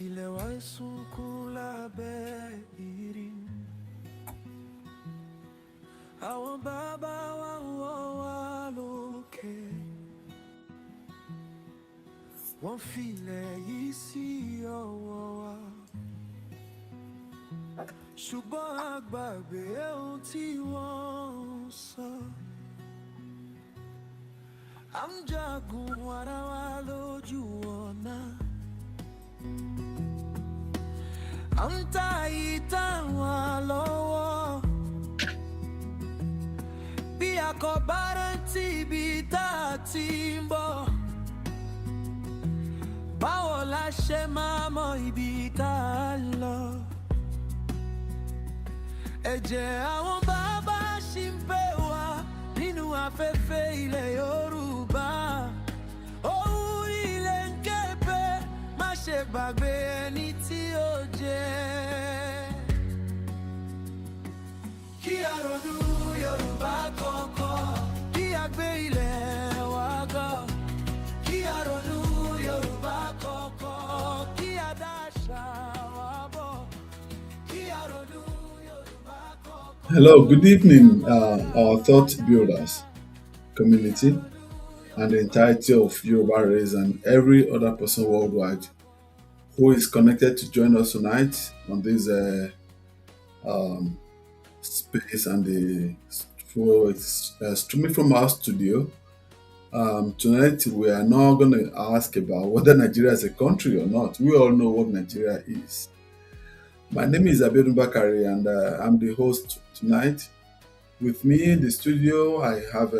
tilẹ̀ wá ń sunkún lábẹ́ ìrì. Àwọn bàbá wa ń wọ́ wá lókè. Wọ́n filẹ̀ yìí sí ọwọ́ wa. Ṣùgbọ́n a gbàgbé ohun tí wọ́n ń sọ. À ń jagun ara wa lójú ọ̀nà. À ń ta ìtàn wa lọ́wọ́. Bí a kò bá rántí ibi tá a ti ń bọ̀, báwo la ṣe máa mọ ibi tá a lọ? Ẹ̀jẹ̀ àwọn bàbá ṣì ń pè wá nínú afẹ́fẹ́ ilẹ̀ Yorùbá. Ohùn ilẹ̀ ń ké pé má ṣe gbàgbé ẹni tí ó jẹ́. Kí a ronú Yorùbá kọ̀ọ̀kan, kí a gbé ilẹ̀ wa gọ̀. Kí a ronú Yorùbá kọ̀ọ̀kan, kí a dáṣà wa bọ̀. Kí a ronú Yorùbá kọ̀ọ̀kan. Hello, good evening, our thought builders, community, and the entirety of Yoruba race and every other person worldwide who is connected to join us tonight on this space and streaming from our studio. Tonight, we are not going to ask about whether Nigeria is a country or not. We all know what Nigeria is. My name is Abiodun Bakari, and I'm the host tonight. With me in the studio, I have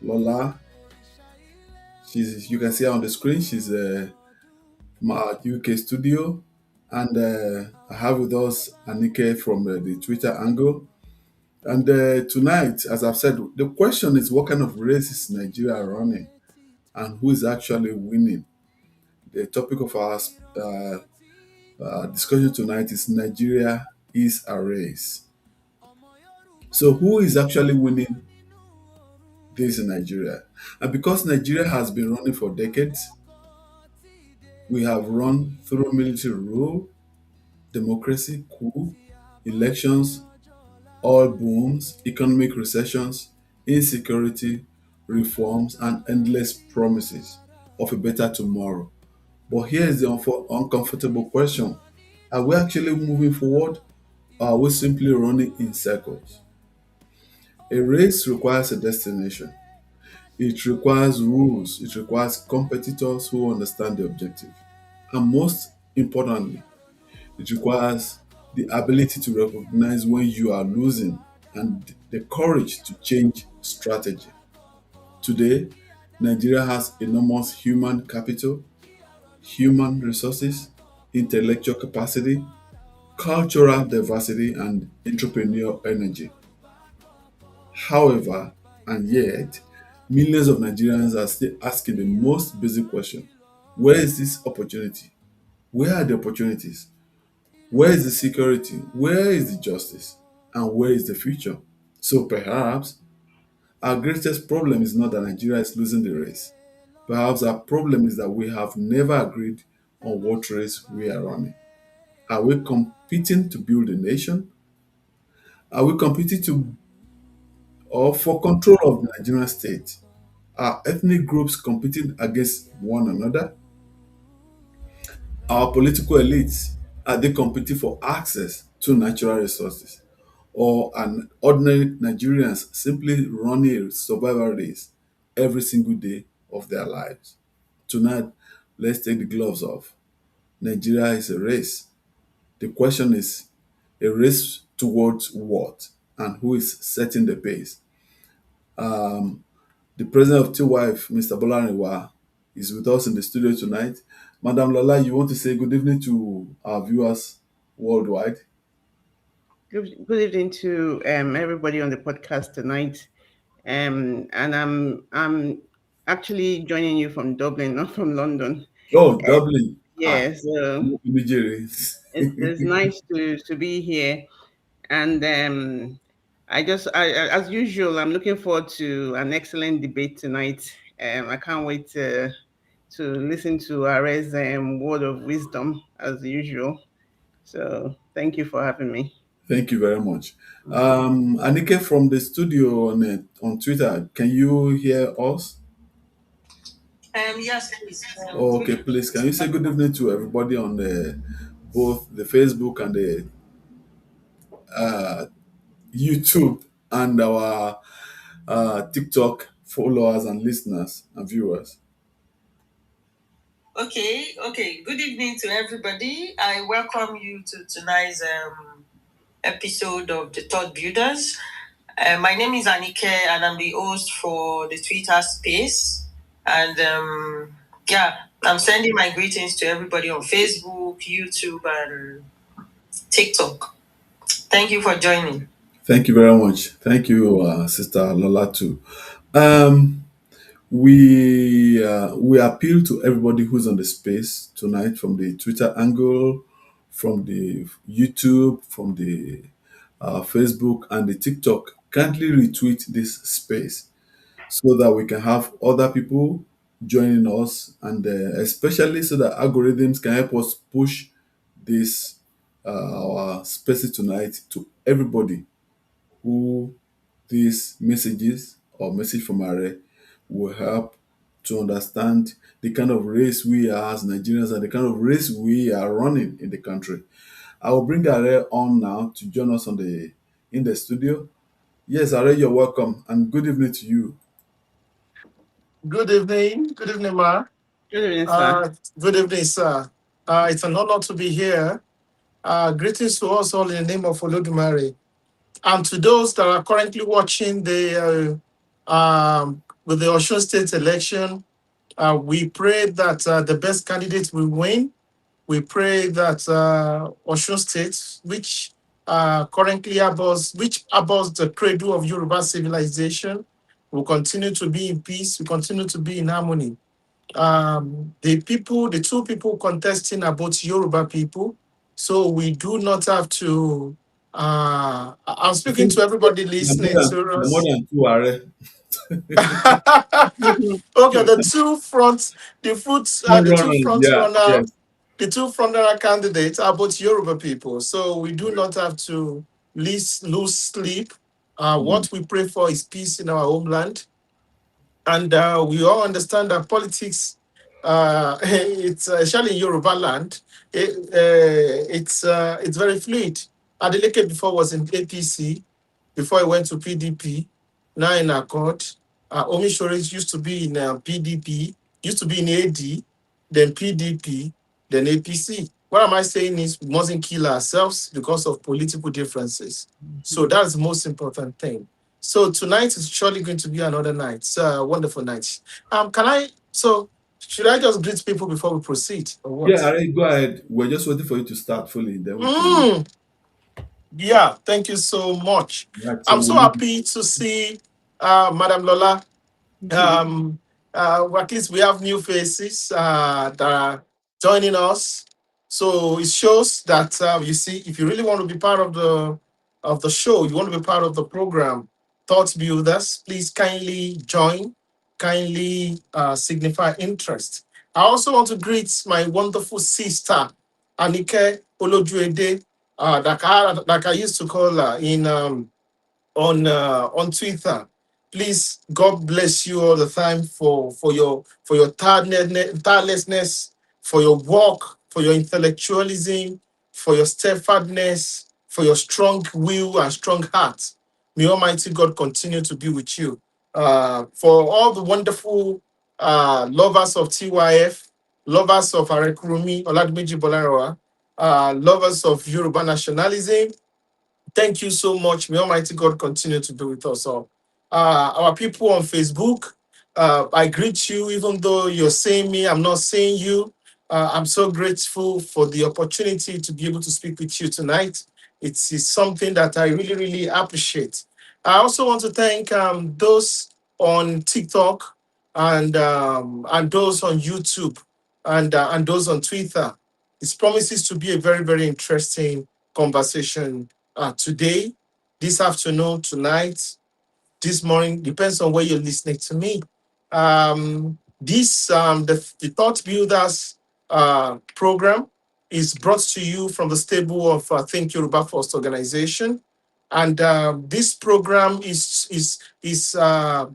Lola. You can see her on the screen. She's from our UK studio, and I have with us Anike from the Twitter angle. And tonight, as I've said, the question is what kind of race is Nigeria running, and who is actually winning? The topic of our discussion tonight is Nigeria is a race. So, who is actually winning this in Nigeria? And because Nigeria has been running for decades, we have run through military rule, democracy, coup, elections, oil booms, economic recessions, insecurity, reforms, and endless promises of a better tomorrow. But here is the uncomfortable question. Are we actually moving forward, or are we simply running in circles? A race requires a destination. It requires rules. It requires competitors who understand the objective. And most importantly, it requires the ability to recognize when you are losing and the courage to change strategy. Today, Nigeria has enormous human capital, human resources, intellectual capacity, cultural diversity, and entrepreneurial energy. However, and yet, millions of Nigerians are still asking the most basic question: where is this opportunity? Where are the opportunities? Where is the security? Where is the justice? And where is the future? So perhaps our greatest problem is not that Nigeria is losing the race. Perhaps our problem is that we have never agreed on what race we are running. Are we competing to build a nation? Are we competing to or for control of the Nigerian state? Are ethnic groups competing against one another? Our political elites, are they competing for access to natural resources? Or an ordinary Nigerians simply running a survival race every single day of their lives? Tonight, let's take the gloves off. Nigeria is a race. The question is a race towards what, and who is setting the pace? Um, the president of TWIFE, Mr. Bolariwa, is with us in the studio tonight. Madam Lola, you want to say good evening to our viewers worldwide? Good evening to everybody on the podcast tonight. And I'm actually joining you from Dublin, not from London. Oh, Dublin. Yes, Nigerians. it's nice to be here. And as usual, I'm looking forward to an excellent debate tonight. I can't wait listen to Are's word of wisdom as usual. So thank you for having me. Thank you very much. Anike from the studio on Twitter, can you hear us? Yes, please. Oh, Good okay, evening please. Can to you say good everyone. evening to everybody on both the Facebook and the uh, YouTube and our TikTok followers and listeners and viewers? Okay. Good evening to everybody. I welcome you to tonight's episode of the Thought Builders. My name is Anike, and I'm the host for the Twitter space. And yeah, I'm sending my greetings to everybody on Facebook, YouTube, and TikTok. Thank you for joining. Thank you very much. Thank you, Sister Lola, too. Um, we appeal to everybody who's on the space tonight from the Twitter angle, from the YouTube, from the Facebook and the TikTok. Kindly retweet this space so that we can have other people joining us, and especially so that algorithms can help us push this our spaces tonight to everybody who these messages or message from Are will help to understand the kind of race we are as Nigerians and the kind of race we are running in the country. I will bring Are on now to join us on the in the studio. Yes, Are, you're welcome, and good evening to you. Good evening. Good evening, Ma. Good evening, sir. Good evening, sir. It's an honor to be here. Greetings to us all in the name of Olodumare. And to those that are currently watching with the Osun State election, we pray that the best candidate will win. We pray that Osun State, which which abhors the cradle of Yoruba civilization, will continue to be in peace, will continue to be in harmony. The two people contesting are both Yoruba people, so we do not have to. I'm I speaking think to everybody there listening to are more us. than two Are. Okay, Front the two runners, front yeah, runner, yes. the two front runner candidates are both Yoruba people, so we do not have to lose sleep. Mm. What we pray for is peace in our homeland, and we all understand that politics, it's especially in Yoruba land, it's very fluid. Adeleke before was in APC, before he went to PDP, now in Accord. Omishore used to be in PDP, used to be in AD, then PDP, then APC. What am I saying is we mustn't kill ourselves because of political differences. So that's the most important thing. So tonight is surely going to be another night. It's a wonderful night. Should I just greet people before we proceed or Yeah, what? Are, go ahead. We're just waiting for you to start fully, then we can. Mm, yeah, thank you so much. Right, so I'm we'll so leave. happy to see Madam Lola. Um, at least we have new faces that are joining us. So it shows that you see, if you really want to be part of the show, you want to be part of the program, Thought Builders, please kindly join, kindly signify interest. I also want to greet my wonderful sister, Anike Olojuede, like I used to call her in on Twitter. Please, God bless you all the time for your tirelessness, for your work, for your intellectualism, for your steadfastness, for your strong will and strong heart. May Almighty God continue to be with you. For all the wonderful lovers of TYF, lovers of Arekurumi, Oladmeji Bolarawa, lovers of Yoruba nationalism, thank you so much. May Almighty God continue to be with us all. Our people on Facebook, I greet you, even though you're saying me, I'm not saying you. I'm so grateful for the opportunity to be able to speak with you tonight. It's something that I really, really appreciate. I also want to thank those on TikTok and those on YouTube and those on Twitter. It promises to be a very, very interesting conversation today, this afternoon, tonight, this morning, depends on where you're listening to me. Um, This the Thought Builders program is brought to you from the stable of Think Yoruba First organization, and this program it's a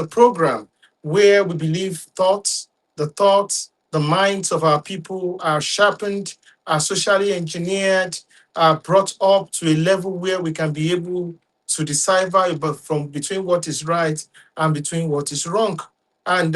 program where we believe thoughts, the minds of our people are sharpened, are socially engineered, are brought up to a level where we can be able to decipher from between what is right and between what is wrong. And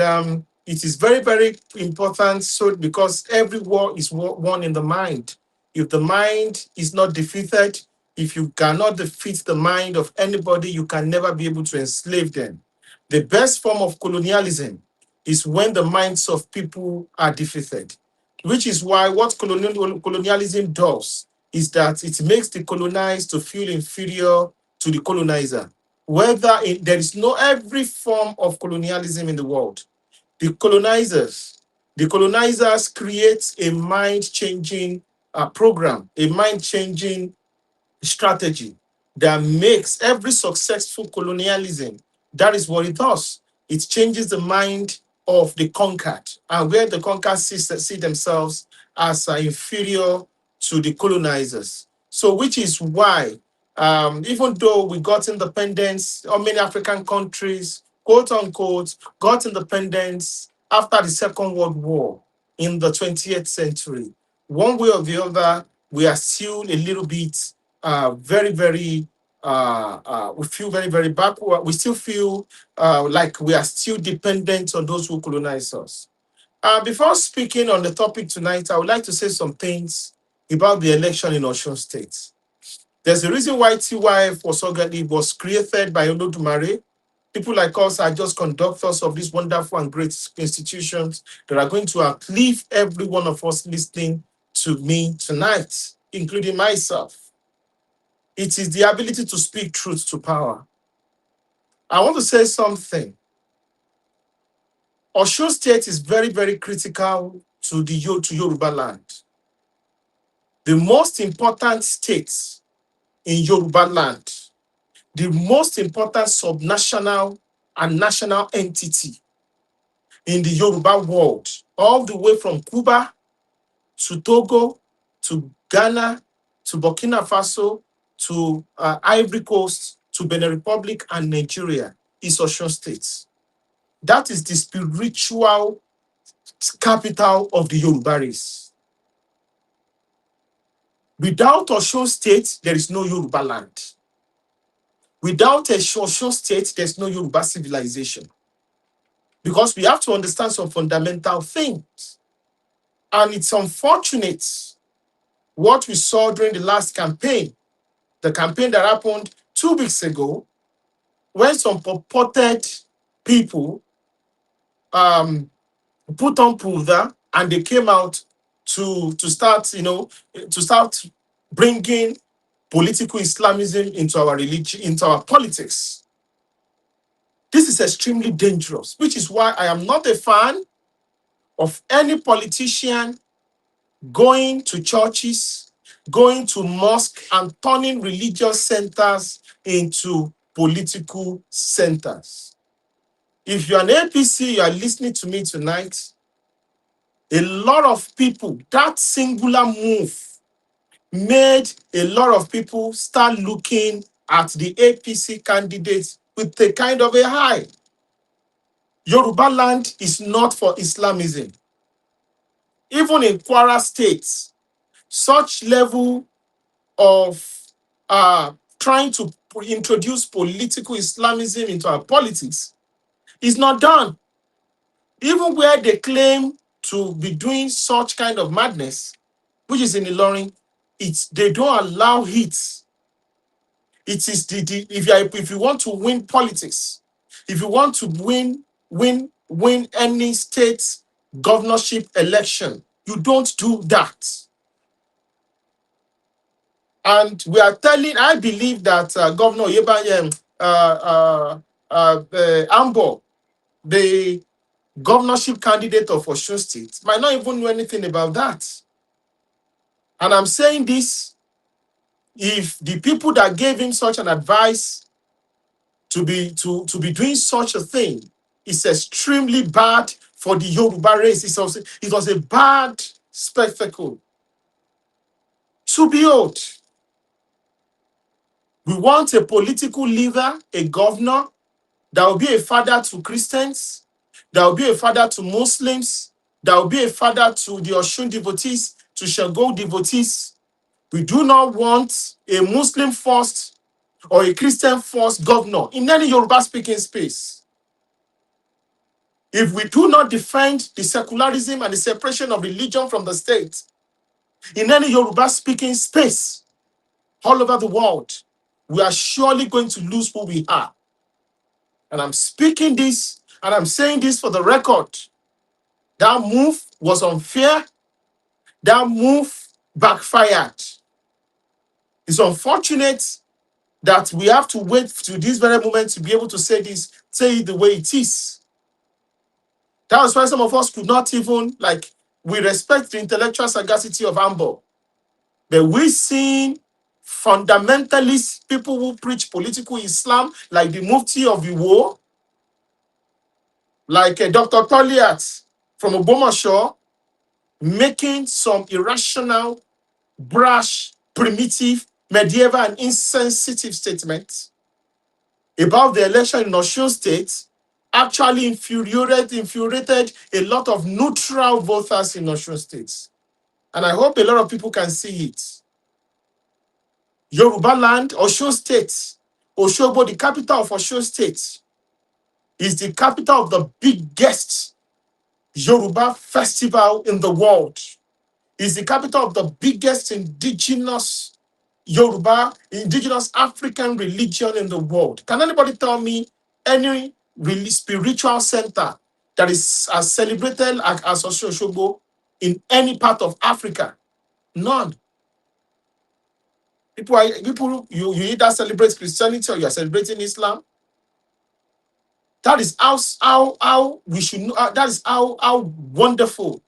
it is very, very important. So, because every war is won in the mind. If the mind is not defeated, if you cannot defeat the mind of anybody, you can never be able to enslave them. The best form of colonialism is when the minds of people are defeated, which is why what colonialism does is that it makes the colonized to feel inferior to the colonizer. There is no every form of colonialism in the world. The colonizers create a mind-changing program, a mind-changing strategy that makes every successful colonialism. That is what it does. It changes the mind of the conquered, and where the conquered see themselves as inferior to the colonizers. So, which is why, even though we got independence, or many African countries, quote unquote, got independence after the Second World War in the 20th century, one way or the other, we are still a little bit very, very, we feel very, very backward. We still feel like we are still dependent on those who colonize us. Before speaking on the topic tonight, I would like to say some things about the election in Osun State. There's a reason why TYF was created by Olodumare. People like us are just conductors of these wonderful and great institutions that are going to uplift every one of us listening to me tonight, including myself. It is the ability to speak truth to power. I want to say something. Osun State is very, very critical to Yoruba land. The most important state in Yoruba land, the most important subnational and national entity in the Yoruba world, all the way from Cuba to Togo to Ghana to Burkina Faso to Ivory Coast to Benin Republic and Nigeria, is Osun State. That is the spiritual capital of the Yoruba race. Without Osun State, there is no Yoruba land. Without Osun State, there's no Yoruba civilization. Because we have to understand some fundamental things. And it's unfortunate what we saw during the last campaign, the campaign that happened 2 weeks ago, when some purported people put on pulver and they came out to start bringing political Islamism into our religion, into our politics. This is extremely dangerous, which is why I am not a fan of any politician going to churches, going to mosques, and turning religious centers into political centers. If you're an APC, you are listening to me tonight, a lot of people, that singular move made a lot of people start looking at the APC candidates with a kind of a high. Yoruba land is not for Islamism. Even in Kwara State, such level of trying to introduce political Islamism into our politics is not done. Even where they claim to be doing such kind of madness, which is in Ilorin, they don't allow it. It is if you want to win politics, if you want to win any state governorship election, you don't do that. And I believe that Governor Yebayem Ambo, the governorship candidate of Osun State, might not even know anything about that. And I'm saying this, if the people that gave him such an advice to be doing such a thing is extremely bad for the Yoruba race. It was a bad spectacle to behold. We want a political leader, a governor, that will be a father to Christians, that will be a father to Muslims, that will be a father to the Oshun devotees, to Shango devotees. We do not want a Muslim first or a Christian first governor in any Yoruba speaking space. If we do not defend the secularism and the separation of religion from the state in any Yoruba speaking space all over the world, we are surely going to lose who we are. And I'm speaking this and I'm saying this for the record. That move was unfair. That move backfired. It's unfortunate that we have to wait to this very moment to be able to say it the way it is. That was why some of us could not even, we respect the intellectual sagacity of Ambo, but we seen fundamentalist people who preach political Islam, like the Mufti of Iwo, like Dr. Toliat from Obomashaw, making some irrational, brash, primitive, medieval, and insensitive statements about the election in Osun State, actually infuriated a lot of neutral voters in Osun State. And I hope a lot of people can see it. Yoruba land, Osun State, Osogbo, the capital of Osun State, is the capital of the biggest Yoruba festival in the world. Is the capital of the biggest indigenous African religion in the world. Can anybody tell me any really spiritual center that is as celebrated as Osogbo in any part of Africa? None. You either celebrate Christianity or you are celebrating Islam. That is how we should know. That is how wonderful,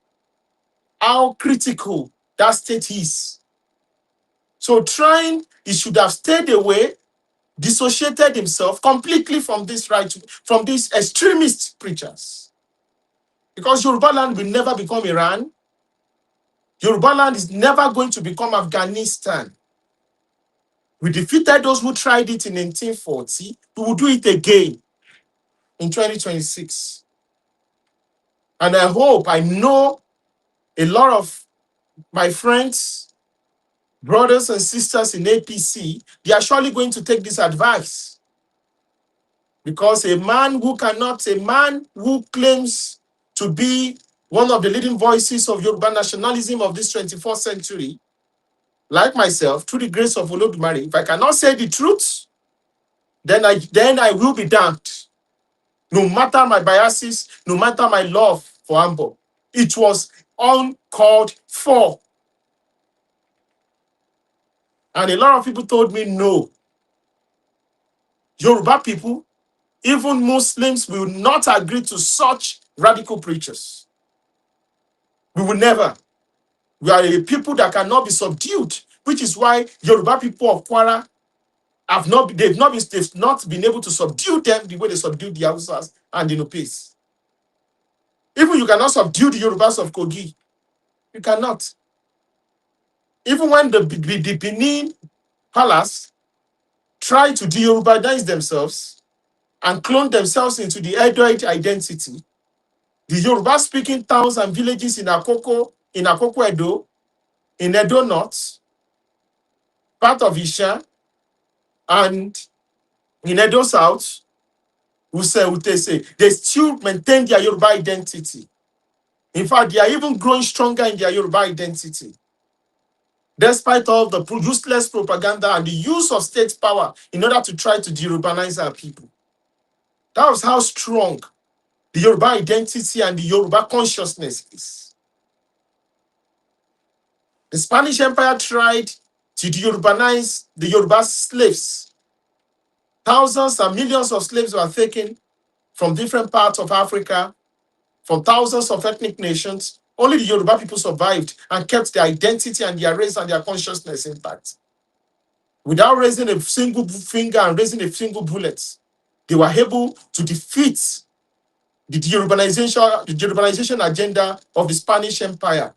how critical that state is. So he should have stayed away, dissociated himself completely from these extremist preachers. Because Yoruba land will never become Iran. Yoruba land is never going to become Afghanistan. We defeated those who tried it in 1940. We will do it again in 2026. And I know a lot of my friends, brothers and sisters in APC, they are surely going to take this advice. Because a man who claims to be one of the leading voices of Yoruba nationalism of this 21st century, like myself, through the grace of Olodumare, if I cannot say the truth, then I will be damned. No matter my biases, no matter my love for Ambo. It was uncalled for. And a lot of people told me no. Yoruba people, even Muslims, will not agree to such radical preachers. We will never. We are a people that cannot be subdued, which is why Yoruba people of Kwara they've not been able to subdue them the way they subdued the Hausas and the Nupes. Even you cannot subdue the Yorubas of Kogi. You cannot. Even when the Benin Palace tried to de-Yorubanize themselves and clone themselves into the Edoite identity, the Yoruba-speaking towns and villages in Akoko Edo, in Edo North, part of Isha, and in Edo South, they still maintain their Yoruba identity. In fact, they are even growing stronger in their Yoruba identity, despite all the useless propaganda and the use of state power in order to try to de-Yorubanize our people. That was how strong the Yoruba identity and the Yoruba consciousness is. The Spanish Empire tried to de-Yorubanize the Yoruba slaves. Thousands and millions of slaves were taken from different parts of Africa, from thousands of ethnic nations. Only the Yoruba people survived and kept their identity and their race and their consciousness intact. Without raising a single finger and raising a single bullet, they were able to defeat the Urbanization agenda of the Spanish Empire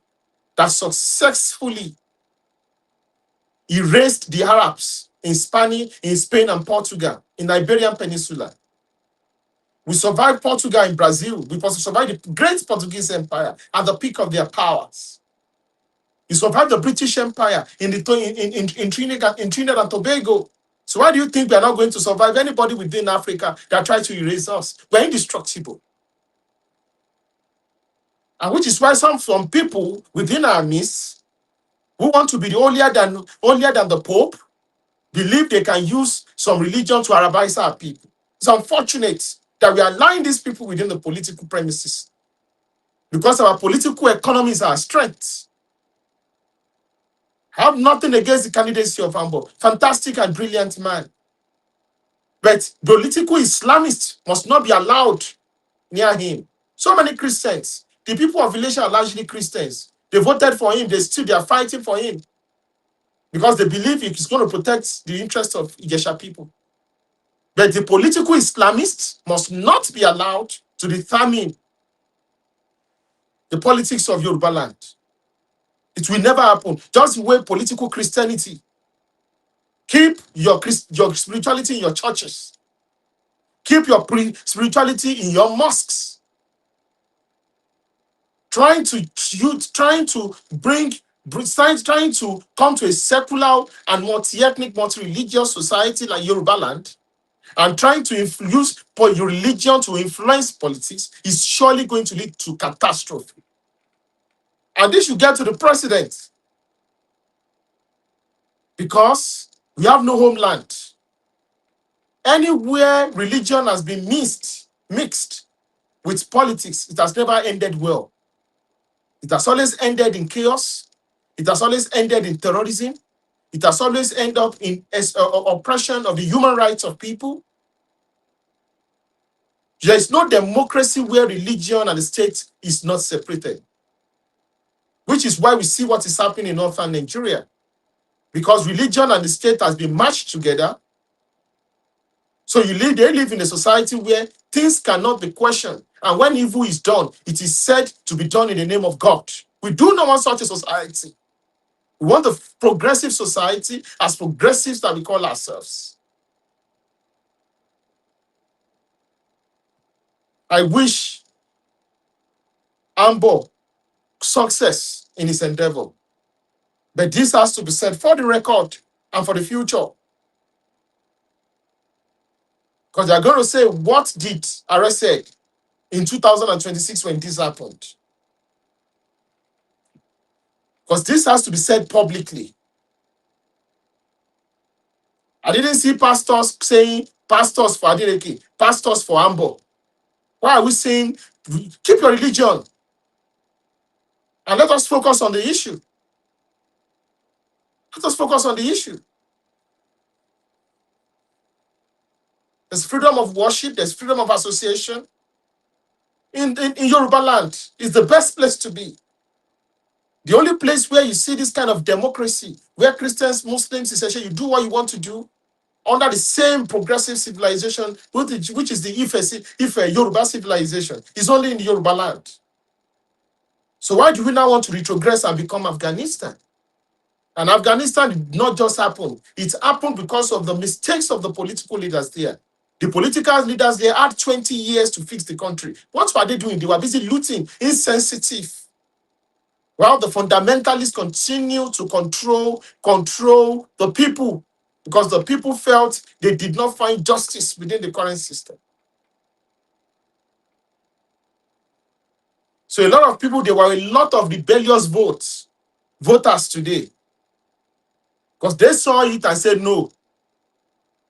that successfully erased the Arabs in Spain and Portugal, in Iberian Peninsula. We survived Portugal in Brazil. We survived the great Portuguese Empire at the peak of their powers. We survived the British Empire in Trinidad and Tobago. So why do you think we are not going to survive anybody within Africa that tries to erase us? We're indestructible. And which is why some people within our midst who want to be holier than the Pope believe they can use some religion to Arabize our people. It's unfortunate that we are allowing these people within the political premises because our political economy is our strength. I have nothing against the candidacy of Ambo. Fantastic and brilliant man. But political Islamists must not be allowed near him. So many Christians. The people of Village are largely Christians. They voted for him. They are fighting for him because they believe he's going to protect the interests of Ijesha people. But the political Islamists must not be allowed to determine the politics of Yoruba land. It will never happen. Just the way political Christianity. Keep your spirituality in your churches. Keep your spirituality in your mosques. Trying to come to a secular and multi-ethnic, multi-religious society like Yoruba land, and trying to use your religion to influence politics is surely going to lead to catastrophe. And this should get to the president because we have no homeland. Anywhere religion has been mixed with politics, it has never ended well. It has always ended in chaos. It has always ended in terrorism. It has always ended up in oppression of the human rights of people. There is no democracy where religion and the state is not separated, which is why we see what is happening in northern Nigeria. Because religion and the state has been matched together. So they live in a society where things cannot be questioned. And when evil is done, it is said to be done in the name of God. We do not want such a society. We want a progressive society as progressives that we call ourselves. I wish Ambo success in his endeavor. But this has to be said for the record and for the future. Because they're going to say, what did Are said in 2026 when this happened? Because this has to be said publicly. I didn't see pastors saying, pastors for Adeleke, pastors for Ambo. Why are we saying, keep your religion and let us focus on the issue? Let us focus on the issue. There's freedom of worship, there's freedom of association. In Yoruba land, it's the best place to be. The only place where you see this kind of democracy, where Christians, Muslims, essentially, you do what you want to do under the same progressive civilization, which is the Ife Yoruba civilization, is only in the Yoruba land. So why do we now want to retrogress and become Afghanistan? And Afghanistan did not just happen. It happened because of the mistakes of the political leaders there. The political leaders there had 20 years to fix the country. What were they doing? They were busy looting, insensitive. While the fundamentalists continue to control the people because the people felt they did not find justice within the current system. So a lot of people, there were a lot of rebellious voters today because they saw it and said no.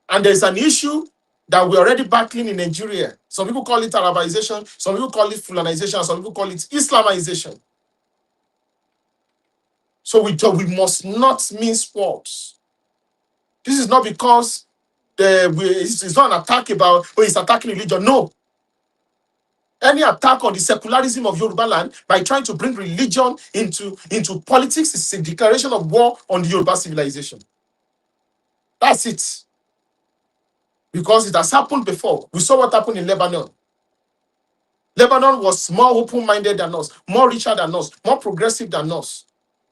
And there's an issue that we're already battling in Nigeria. Some people call it Arabization, some people call it Fulanization, some people call it Islamization. So we must not mince words. This is not because it's not an attack about, it's attacking religion. No. Any attack on the secularism of Yoruba land by trying to bring religion into politics is a declaration of war on the Yoruba civilization. That's it. Because it has happened before. We saw what happened in Lebanon. Lebanon was more open-minded than us, more richer than us, more progressive than us.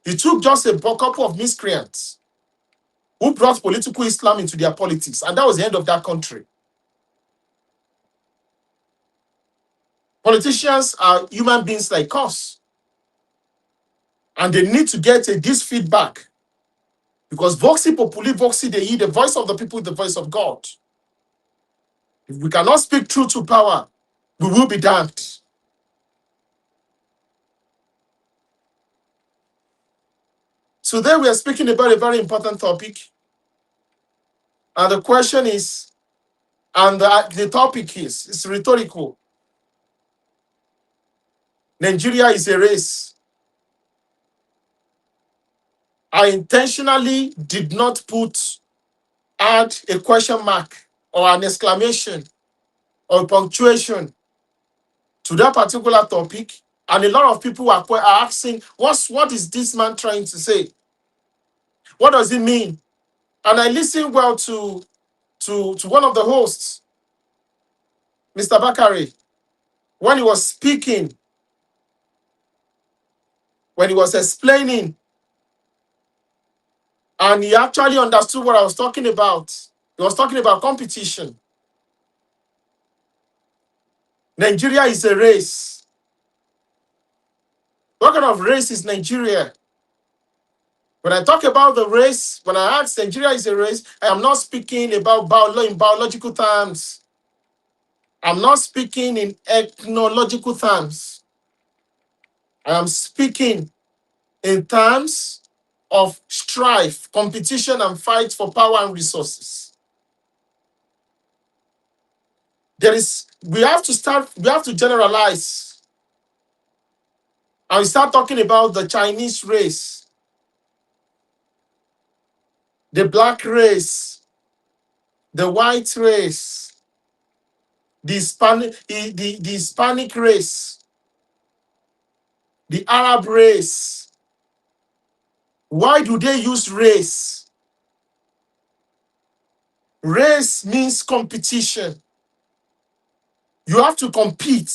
It took just a couple of miscreants who brought political Islam into their politics, and that was the end of that country. Politicians are human beings like us, and they need to get this feedback, because Voxi Populi Voxi Dei, the voice of the people, the voice of God. If we cannot speak truth to power, we will be damned. Today we are speaking about a very important topic, and the question is, and the topic is, it's rhetorical. Nigeria is a race. I intentionally did not add a question mark or an exclamation or punctuation to that particular topic, and a lot of people are asking, what is this man trying to say? What does it mean? And I listened well to one of the hosts, Mr. Bakari, when he was speaking, when he was explaining, and he actually understood what I was talking about. He was talking about competition. Nigeria is a race. What kind of race is Nigeria? When I talk about the race, when I ask Nigeria is a race, I am not speaking about in biological terms. I'm not speaking in ethnological terms. I am speaking in terms of strife, competition, and fight for power and resources. We have to generalize, and we start talking about the Chinese race, the black race, the white race, the Hispanic race, the Arab race. Why do they use race? Race means competition. You have to compete.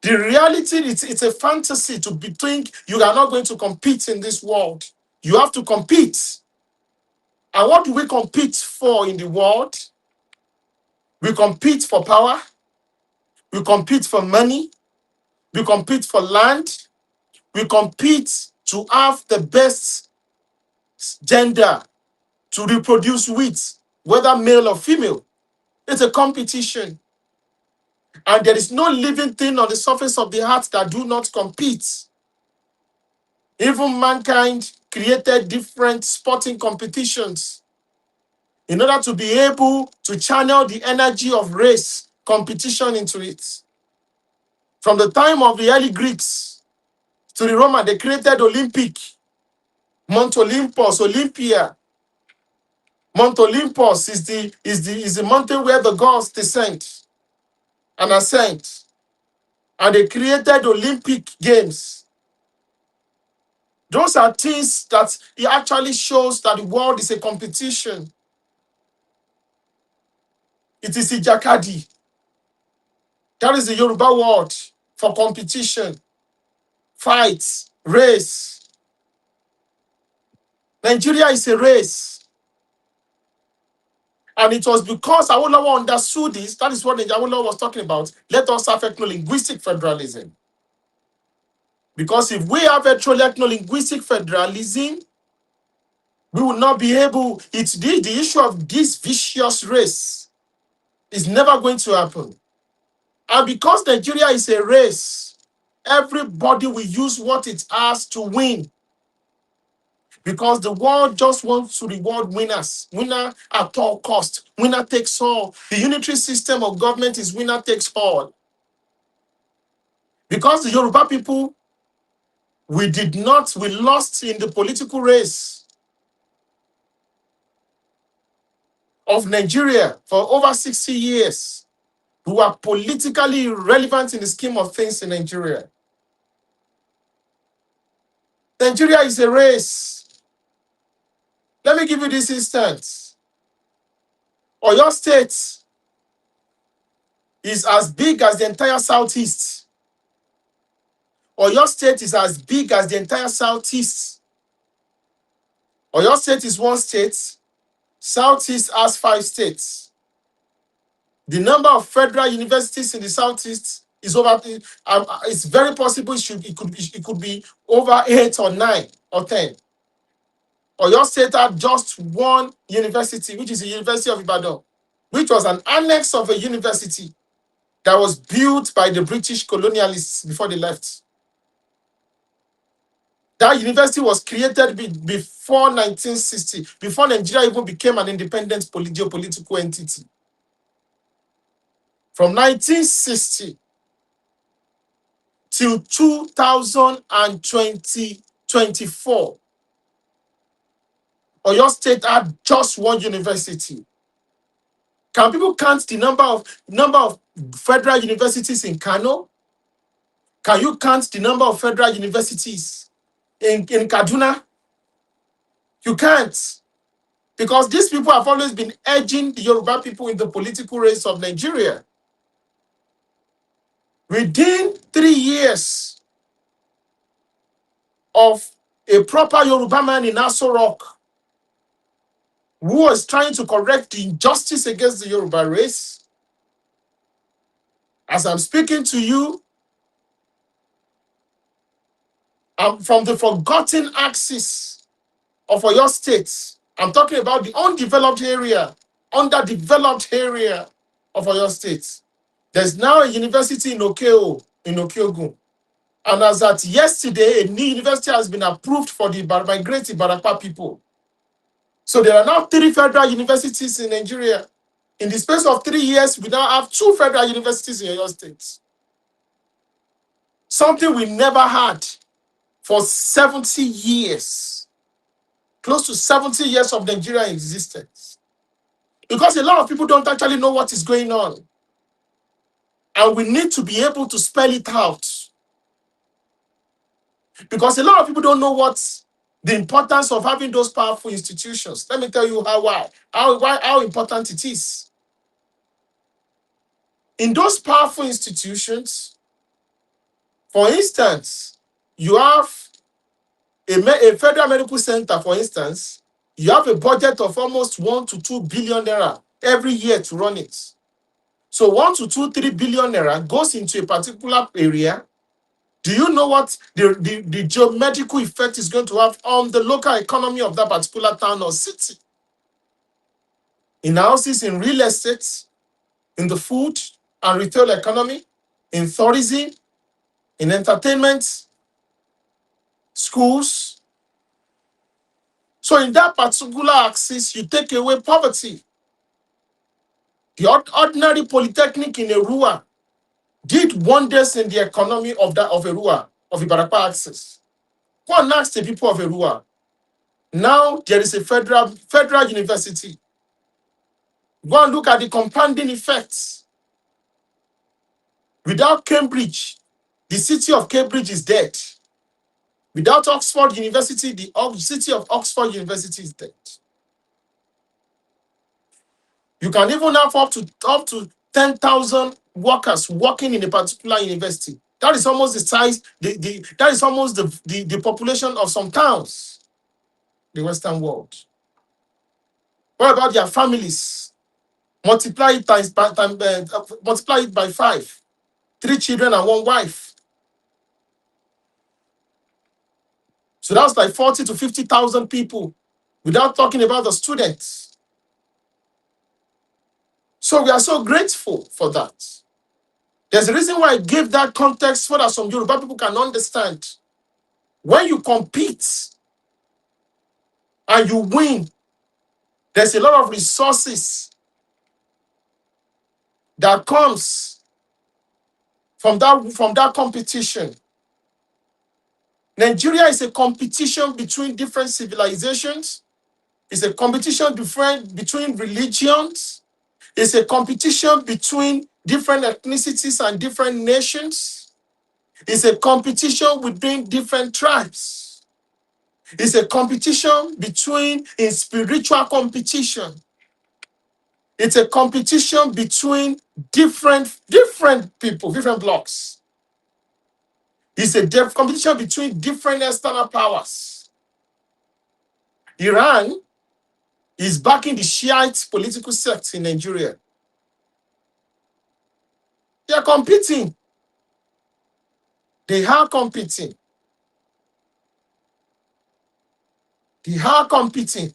The reality, it's a fantasy to think you are not going to compete in this world. You have to compete. And what do we compete for in the world? We compete for power. We compete for money. We compete for land. We compete to have the best gender to reproduce with, whether male or female. It's a competition. And there is no living thing on the surface of the earth that do not compete. Even mankind created different sporting competitions in order to be able to channel the energy of race competition into it. From the time of the early Greeks to the Romans, they created Olympic, Mount Olympus, Olympia. Mount Olympus is the mountain where the gods descend and ascend. And they created Olympic Games. Those are things that it actually shows that the world is a competition. It is Ijakadi. That is the Yoruba word for competition, fight, race. Nigeria is a race. And it was because Awolowo understood this, that is what Awolowo was talking about. Let us have ethno-linguistic federalism. Because if we have ethno-linguistic federalism, we will not be able, it's the issue of this vicious race is never going to happen. And because Nigeria is a race, everybody will use what it has to win. Because the world just wants to reward winners. Winner at all cost. Winner takes all. The unitary system of government is winner takes all. Because the Yoruba people, we lost in the political race of Nigeria for over 60 years. We were politically irrelevant in the scheme of things in Nigeria. Nigeria is a race. Let me give you this instance. Oyo State is as big as the entire Southeast. Oyo State is as big as the entire Southeast. Oyo State is one state. Southeast has 5 states. The number of federal universities in the Southeast is over. It's very possible it could be over 8 or 9 or 10. Oyo State had just one university, which is the University of Ibadan, which was an annex of a university that was built by the British colonialists before they left. That university was created before 1960, before Nigeria even became an independent geopolitical entity. From 1960 till 2024, Oyo State had just one university. Can people count the number of federal universities in Kano? Can you count the number of federal universities in Kaduna? You can't. Because these people have always been edging the Yoruba people in the political race of Nigeria. Within 3 years of a proper Yoruba man in Aso Rock who was trying to correct the injustice against the Yoruba race, as I'm speaking to you, I'm from the forgotten axis of Oyo State. I'm talking about the undeveloped area, underdeveloped area of Oyo State. There's now a university in Okeo, in Okeogun. And as at yesterday, a new university has been approved for the migrant Ibarapa people. So there are now 3 federal universities in Nigeria. In the space of 3 years, we now have 2 federal universities in Oyo State. Something we never had for 70 years. Close to 70 years of Nigerian existence. Because a lot of people don't actually know what is going on. And we need to be able to spell it out. Because a lot of people don't know what the importance of having those powerful institutions. Let me tell you how important it is. In those powerful institutions, for instance, you have a federal medical center, for instance, you have a budget of almost 1 to 2 billion naira every year to run it. So 1 to 2, 3 billion naira goes into a particular area. Do you know what the geometrical effect is going to have on the local economy of that particular town or city? In houses, in real estate, in the food and retail economy, in tourism, in entertainment, schools. So in that particular axis, you take away poverty. The ordinary polytechnic in Erua did wonders in the economy of Erua, of Ibarapa axis. Go and ask the people of Erua. Now there is a federal university. Go and look at the compounding effects. Without Cambridge, the city of Cambridge is dead. Without Oxford University, the city of Oxford University is dead. You can even have up to 10,000 workers working in a particular university. That is almost the size, that is almost the population of some towns, the Western world. What about their families? Multiply it by 5. 3 children and 1 wife. So that's like 40 to 50,000 people, without talking about the students. So we are so grateful for that. There's a reason why I gave that context so that some Yoruba people can understand. When you compete and you win, there's a lot of resources that comes from that competition. Nigeria is a competition between different civilizations. It's a competition between religions. It's a competition between different ethnicities and different nations. It's a competition between different tribes. It's a competition in spiritual competition. It's a competition between different people, different blocks. It's a competition between different external powers. Iran is backing the Shiite political sect in Nigeria. They are competing. They are competing. They are competing.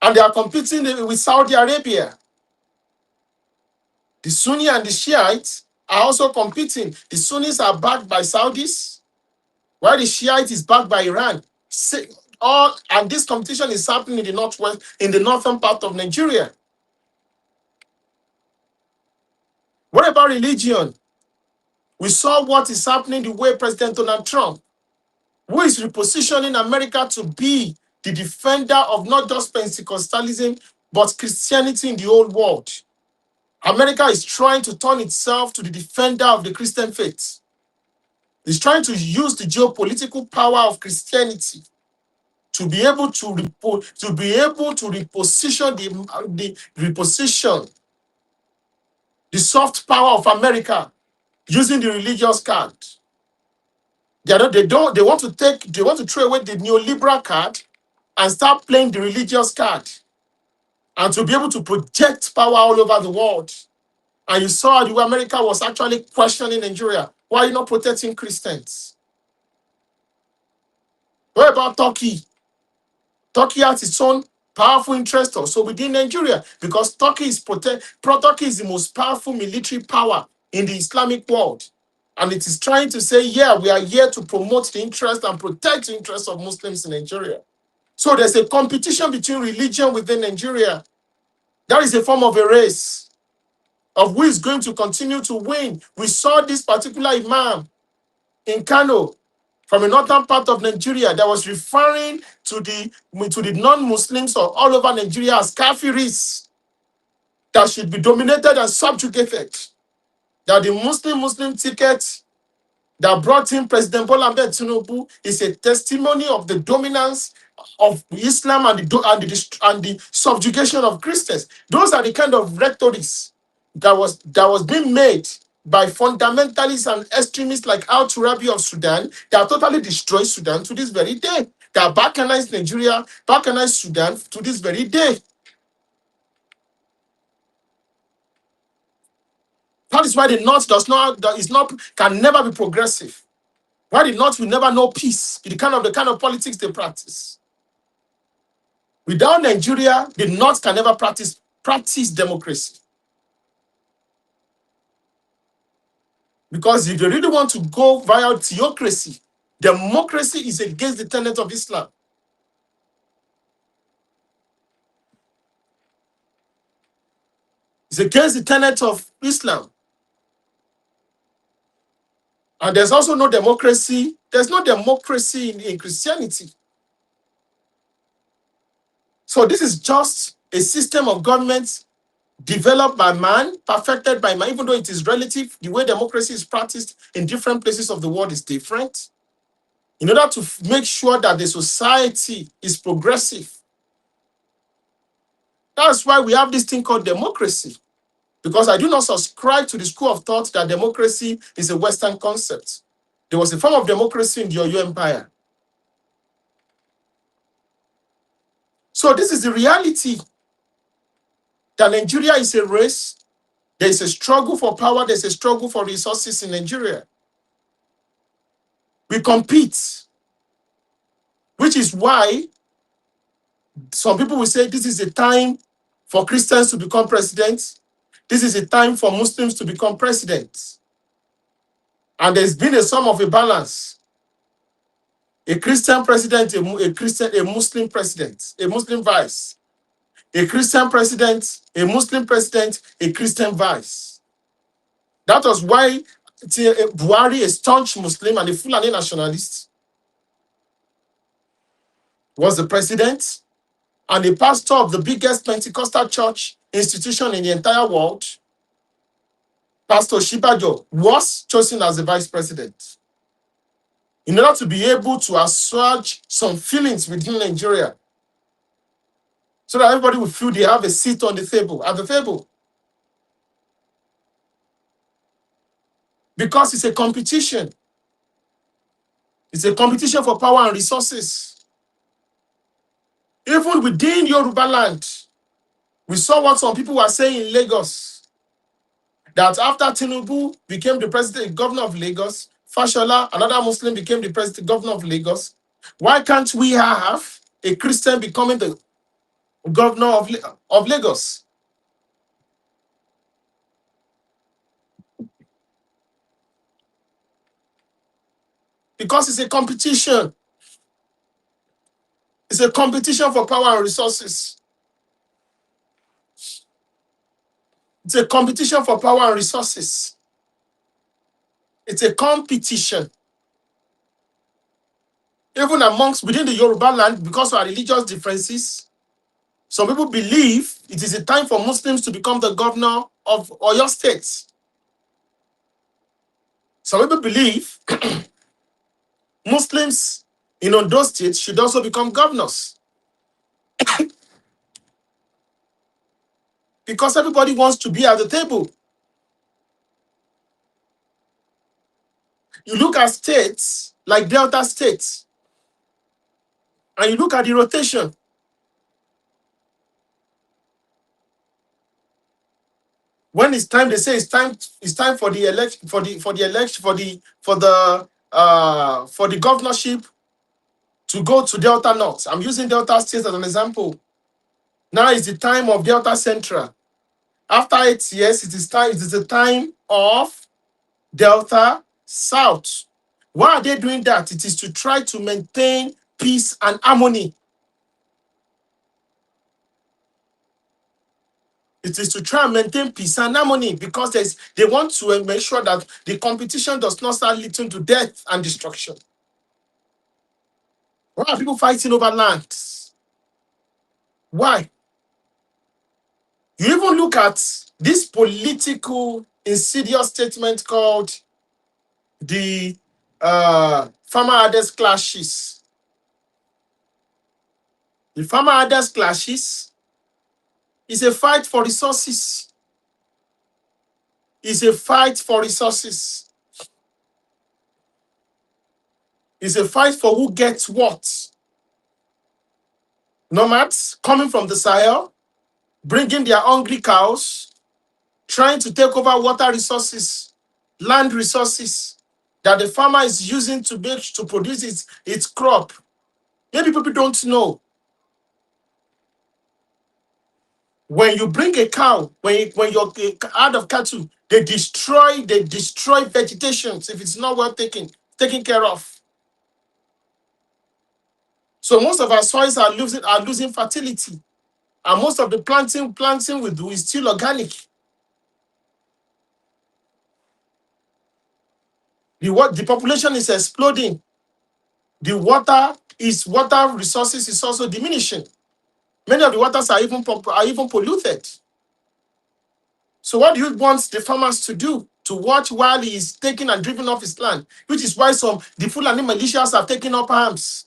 And they are competing with Saudi Arabia. The Sunni and the Shiites are also competing. The Sunnis are backed by Saudis, while the Shiite is backed by Iran. And this competition is happening in the northwest, in the northern part of Nigeria. What about religion? We saw what is happening the way President Donald Trump, who is repositioning America to be the defender of not just Pentecostalism, but Christianity in the old world. America is trying to turn itself to the defender of the Christian faith. It's trying to use the geopolitical power of Christianity to be able to reposition the soft power of America using the religious card. They want to throw away the neoliberal card and start playing the religious card, and to be able to project power all over the world. And you saw the way America was actually questioning Nigeria. Why are you not protecting Christians? What about Turkey? Turkey has its own powerful interest also within Nigeria, because Turkey is the most powerful military power in the Islamic world. And it is trying to say, yeah, we are here to promote the interest and protect the interests of Muslims in Nigeria. So there's a competition between religion within Nigeria. That is a form of a race of who is going to continue to win. We saw this particular imam in Kano from the northern part of Nigeria that was referring to the non-Muslims or all over Nigeria as kafiris that should be dominated and subjugated. That the Muslim ticket that brought in President Bola Ahmed Tinubu is a testimony of the dominance of Islam and the subjugation of Christians. Those are the kind of rhetorics that was being made by fundamentalists and extremists like Al Turabi of Sudan that totally destroyed Sudan to this very day. That balkanized Nigeria, balkanized Sudan to this very day. That is why the North can never be progressive. Why the North will never know peace, the kind of politics they practice. Without Nigeria, the North can never practice democracy. Because if they really want to go via theocracy, democracy is against the tenet of Islam. It's against the tenet of Islam. And there's also no democracy. There's no democracy in Christianity. So this is just a system of government developed by man, perfected by man, even though it is relative. The way democracy is practiced in different places of the world is different. In order to make sure that the society is progressive. That's why we have this thing called democracy. Because I do not subscribe to the school of thought that democracy is a Western concept. There was a form of democracy in the Oyo Empire. So this is the reality. That Nigeria is a race. There is a struggle for power. There's a struggle for resources in Nigeria. We compete. Which is why some people will say this is a time for Christians to become president. This is a time for Muslims to become president. And there's been a sum of a balance. A Christian president, a Muslim president, a Muslim vice. A Christian president, a Muslim president, a Christian vice. That was why Buhari, a staunch Muslim and a Fulani nationalist, was the president, and the pastor of the biggest Pentecostal church institution in the entire world, Pastor Shibajo, was chosen as the vice president. in order to be able to assuage some feelings within Nigeria, so that everybody will feel they have a seat on the table, at the table. Because it's a competition. It's a competition for power and resources. Even within Yoruba land, we saw what some people were saying in Lagos, that after Tinubu became the president, governor of Lagos, Fashola, another Muslim, became the president, governor of Lagos. Why can't we have a Christian becoming the governor of Lagos? Because it's a competition. It's a competition for power and resources. It's a competition for power and resources. It's a competition. Even amongst within the Yoruba land, because of our religious differences, some people believe it is a time for Muslims to become the governor of Oyo State. Some people believe Muslims in Ondo State should also become governors. Because everybody wants to be at the table. You look at states like Delta State, and you look at the rotation. When it's time, they say it's time for the election, for the governorship to go to Delta North. I'm using Delta State as an example. Now is the time of Delta Central. After 8 years, it is the time of Delta South. Why are they doing that? It is to try to maintain peace and harmony. It is to try and maintain peace and harmony, because they want to make sure that the competition does not start leading to death and destruction. Why are people fighting over lands? Why? You even look at this political insidious statement called the farmer herders clashes. The farmer herders clashes is a fight for resources. It's a fight for resources. It's a fight for who gets what. Nomads coming from the Sahel, bringing their hungry cows, trying to take over water resources, land resources that the farmer is using to produce its crop. Maybe people don't know. When you bring a cow, when you're out of cattle, they destroy vegetation if it's not well taken care of. So most of our soils are losing fertility, and most of the planting we do is still organic. The population is exploding. The water resources is also diminishing. Many of the waters are even polluted. So what do you want the farmers to do? To watch while he is taken and driven off his land, which is why the Fulani militias have taken up arms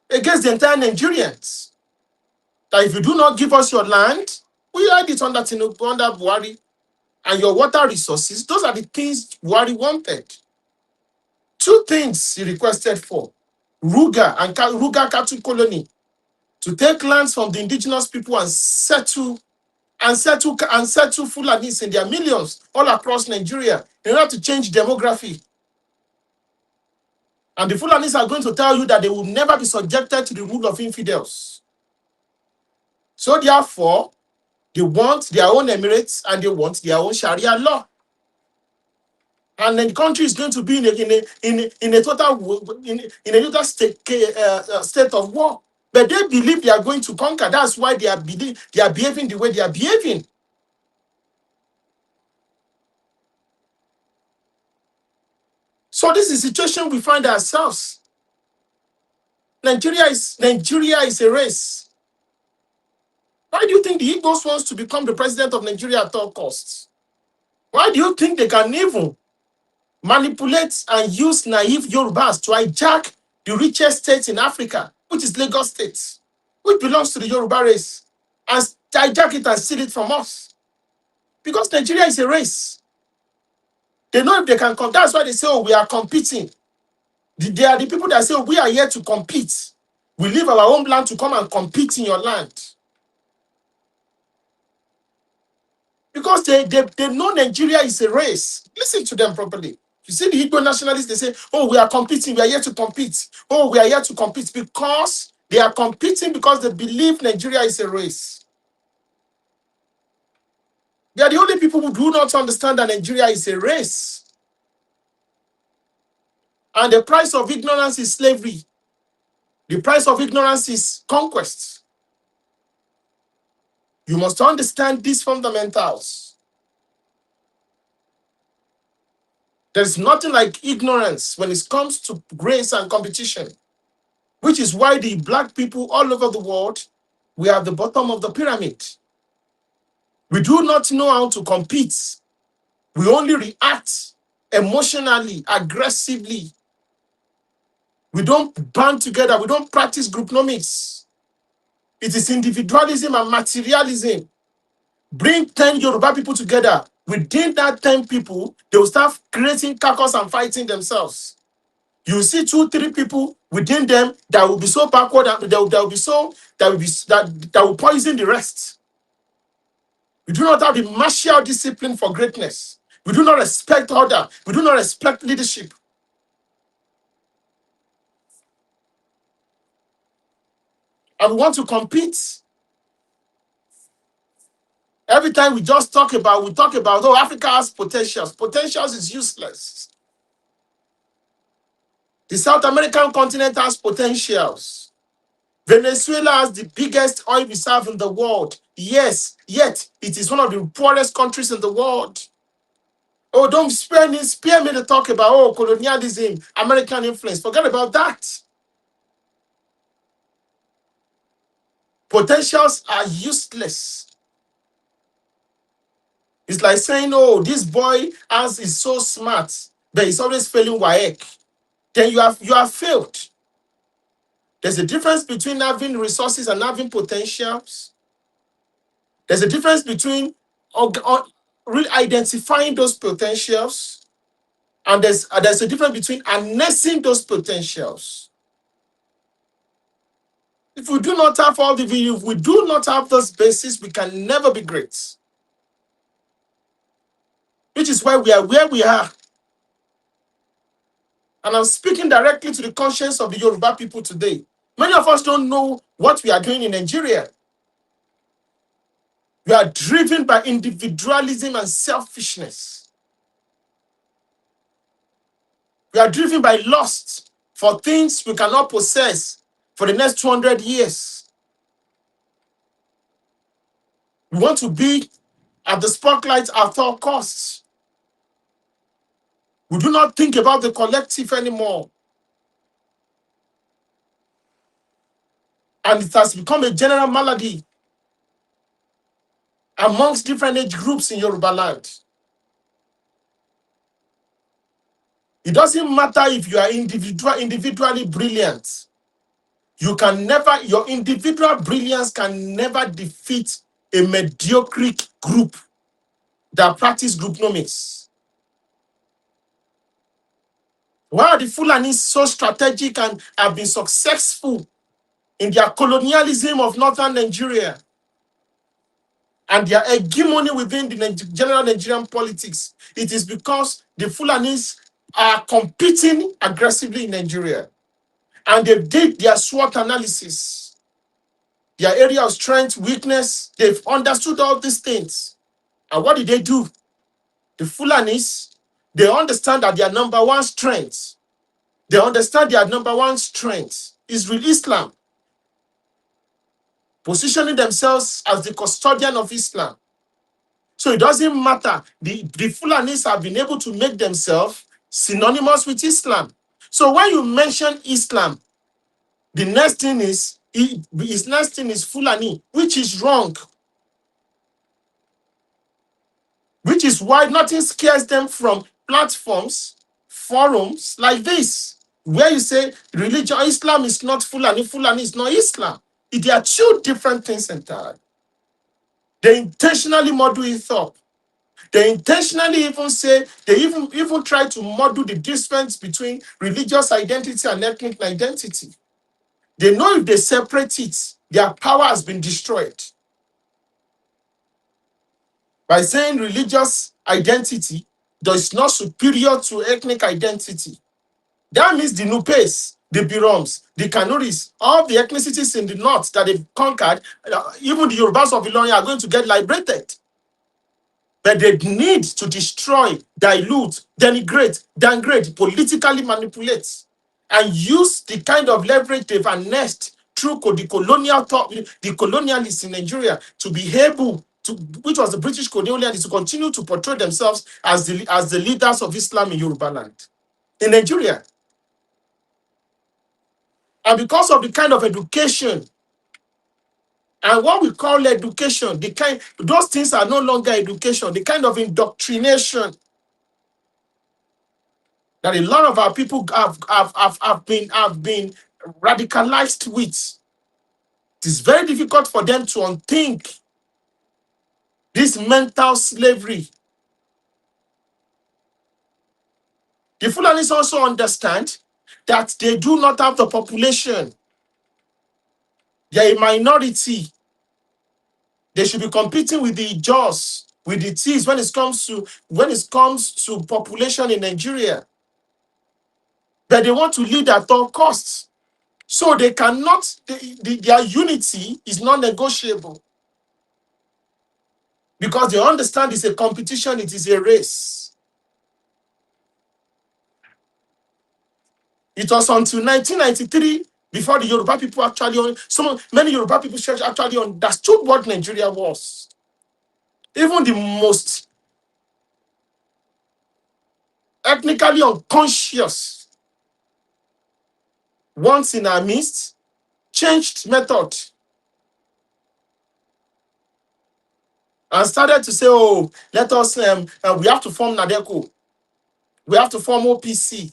against the entire Nigerians. That if you do not give us your land, we hide it under Buhari, and your water resources, those are the things Buhari wanted. Two things he requested for: Ruga cattle colony, to take lands from the indigenous people and settle Fulanis in their millions all across Nigeria in order to change demography. And the Fulanis are going to tell you that they will never be subjected to the rule of infidels. So therefore, they want their own emirates and they want their own Sharia law. And then the country is going to be in a total state of war. But they believe they are going to conquer. That's why they are behaving the way they are behaving. So this is the situation we find ourselves. Nigeria is a race. Why do you think the Igbos wants to become the president of Nigeria at all costs? Why do you think they can even manipulate and use naive Yorubas to hijack the richest state in Africa, which is Lagos State, which belongs to the Yoruba race, and hijack it and steal it from us. Because Nigeria is a race. They know if they can come. That's why they say, oh, we are competing. They are the people that say, oh, we are here to compete. We leave our own land to come and compete in your land. Because they know Nigeria is a race. Listen to them properly. You see the Igbo nationalists, they say, oh, we are competing, we are here to compete. Oh, we are here to compete because they are competing because they believe Nigeria is a race. They are the only people who do not understand that Nigeria is a race. And the price of ignorance is slavery. The price of ignorance is conquest. You must understand these fundamentals. There's nothing like ignorance when it comes to grace and competition, which is why the black people all over the world, we are at the bottom of the pyramid. We do not know how to compete. We only react emotionally, aggressively. We don't band together. We don't practice groupnomics. It is individualism and materialism. Bring 10 Yoruba people together. Within that 10 people, they will start creating caucus and fighting themselves. You see 2-3 people within them that will be so backward and that will poison the rest. We do not have the martial discipline for greatness. We do not respect order. We do not respect leadership. And we want to compete. Every time we talk about, oh, Africa has potentials. Potentials is useless. The South American continent has potentials. Venezuela has the biggest oil reserve in the world. Yes, yet it is one of the poorest countries in the world. Oh, don't spare me to talk about, oh, colonialism, American influence. Forget about that. Potentials are useless. It's like saying, oh, this boy is so smart, but he's always failing WAEC. Then you have failed. There's a difference between having resources and having potentials. There's a difference between really identifying those potentials, and there's a difference between harnessing those potentials. If we do not have if we do not have those bases, we can never be great. Which is why we are where we are. And I'm speaking directly to the conscience of the Yoruba people today. Many of us don't know what we are doing in Nigeria. We are driven by individualism and selfishness. We are driven by lust for things we cannot possess for the next 200 years. We want to be at the spotlight at all costs. We do not think about the collective anymore. And it has become a general malady amongst different age groups in Yoruba land. It doesn't matter if you are individually brilliant. Your individual brilliance can never defeat a mediocre group that practice groupnomics. Why are the Fulanis so strategic and have been successful in their colonialism of northern Nigeria and their hegemony within the general Nigerian politics? It is because the Fulanis are competing aggressively in Nigeria. And they did their SWOT analysis, their area of strength, weakness. They've understood all these things. And what did they do? The Fulanis, they understand that their number one strength, is real Islam, positioning themselves as the custodian of Islam. So it doesn't matter. The Fulanis have been able to make themselves synonymous with Islam. So when you mention Islam, the next thing is Fulani, which is wrong. Which is why nothing scares them from platforms forums like this, where you say religion, Islam is not Fulani, Fulani is not Islam. They are two different things entirely. They intentionally model it up. They intentionally even say, they even try to model the difference between religious identity and ethnic identity. They know if they separate it, their power has been destroyed. By saying religious identity is not superior to ethnic identity. That means the Nupes, the Biroms, the Kanuris, all the ethnicities in the north that they've conquered, even the Yorubas of Ilorin are going to get liberated. But they need to destroy, dilute, denigrate, downgrade, politically manipulate, and use the kind of leverage they've harnessed through the colonialists in Nigeria to be able to, which was the British colonialists, to continue to portray themselves as the leaders of Islam in Yoruba land, in Nigeria. And because of the kind of education and what we call education, those things are no longer education, the kind of indoctrination that a lot of our people have been radicalized with. It is very difficult for them to unthink this mental slavery. The Fulanis also understand that they do not have the population. They are a minority. They should be competing with the Jaws, with the T's when it comes to population in Nigeria. But they want to lead at all costs. So they cannot, their unity is not negotiable. Because they understand it's a competition, it is a race. It was until 1993 before the Yoruba people many Yoruba people actually understood what Nigeria was. Even the most ethnically unconscious ones in our midst changed method and started to say, oh, let us, we have to form NADECO. We have to form OPC.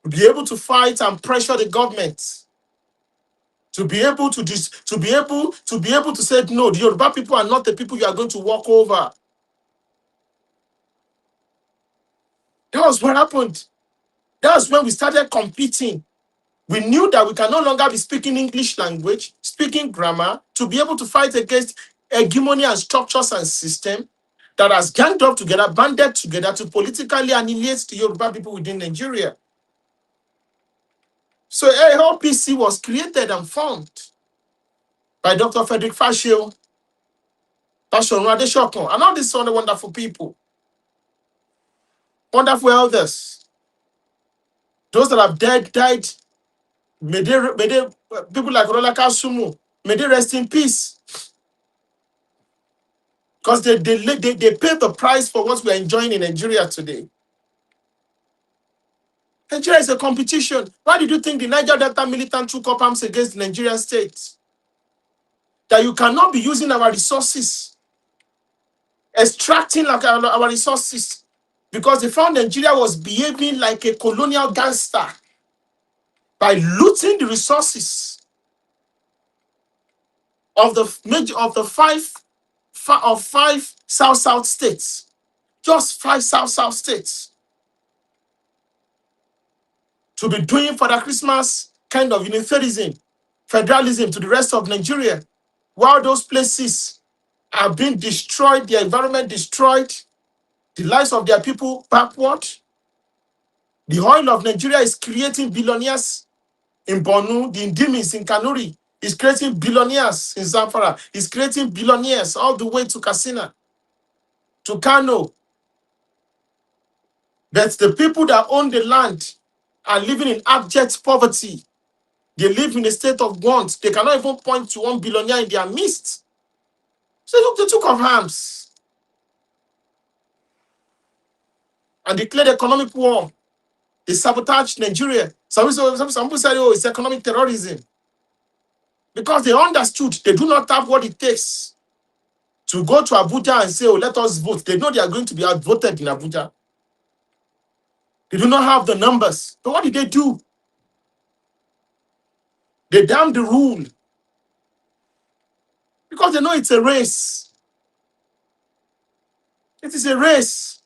Be able to fight and pressure the government. To be able to say, no, the Yoruba people are not the people you are going to walk over. That was what happened. That was when we started competing. We knew that we can no longer be speaking English language, speaking grammar, to be able to fight against hegemony and structures and system that has ganged up together, banded together to politically annihilate the Yoruba people within Nigeria. So AOPC was created and formed by Dr. Frederick Fashio, Bashorun Adeshokun, and all these other wonderful people. Wonderful elders. Those that have died, may they people like Rolaka Sumu, may they rest in peace. Because they paid the price for what we are enjoying in Nigeria today. Nigeria is a competition. Why did you think the Niger Delta militant took up arms against the Nigerian state? That you cannot be using our resources, extracting like our resources, because they found Nigeria was behaving like a colonial gangster by looting the resources of the five South states, just 5 South states, to be doing for the Christmas kind of unitarianism, federalism to the rest of Nigeria, while those places are being destroyed, their environment destroyed, the lives of their people backward. The oil of Nigeria is creating billionaires in Borno, the Indimis in Kanuri is creating billionaires in Zamfara, is creating billionaires all the way to Katsina, to Kano. But the people that own the land are living in abject poverty. They live in a state of want. They cannot even point to one billionaire in their midst. So look, they took up arms and declared economic war. They sabotaged Nigeria. Some people said, oh, it's economic terrorism. Because they understood they do not have what it takes to go to Abuja and say, oh, let us vote. They know they are going to be outvoted in Abuja. They do not have the numbers. But what did they do? They damn the rule because they know it's a race. It is a race.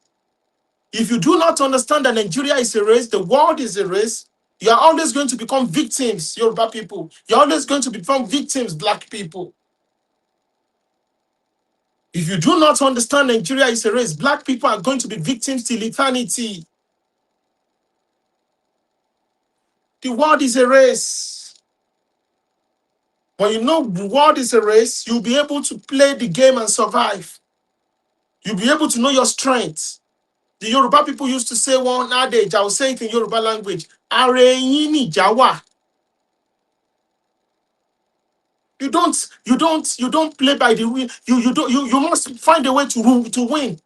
If you do not understand that Nigeria is a race, the world is a race, you are always going to become victims, Yoruba people. You're always going to become victims, black people. If you do not understand Nigeria is a race, black people are going to be victims till eternity. The world is a race. When you know the world is a race, you'll be able to play the game and survive. You'll be able to know your strengths. The Yoruba people used to say one adage, I will say it in Yoruba language. Are yin ni jawa. You don't play by the win. You must find a way to win,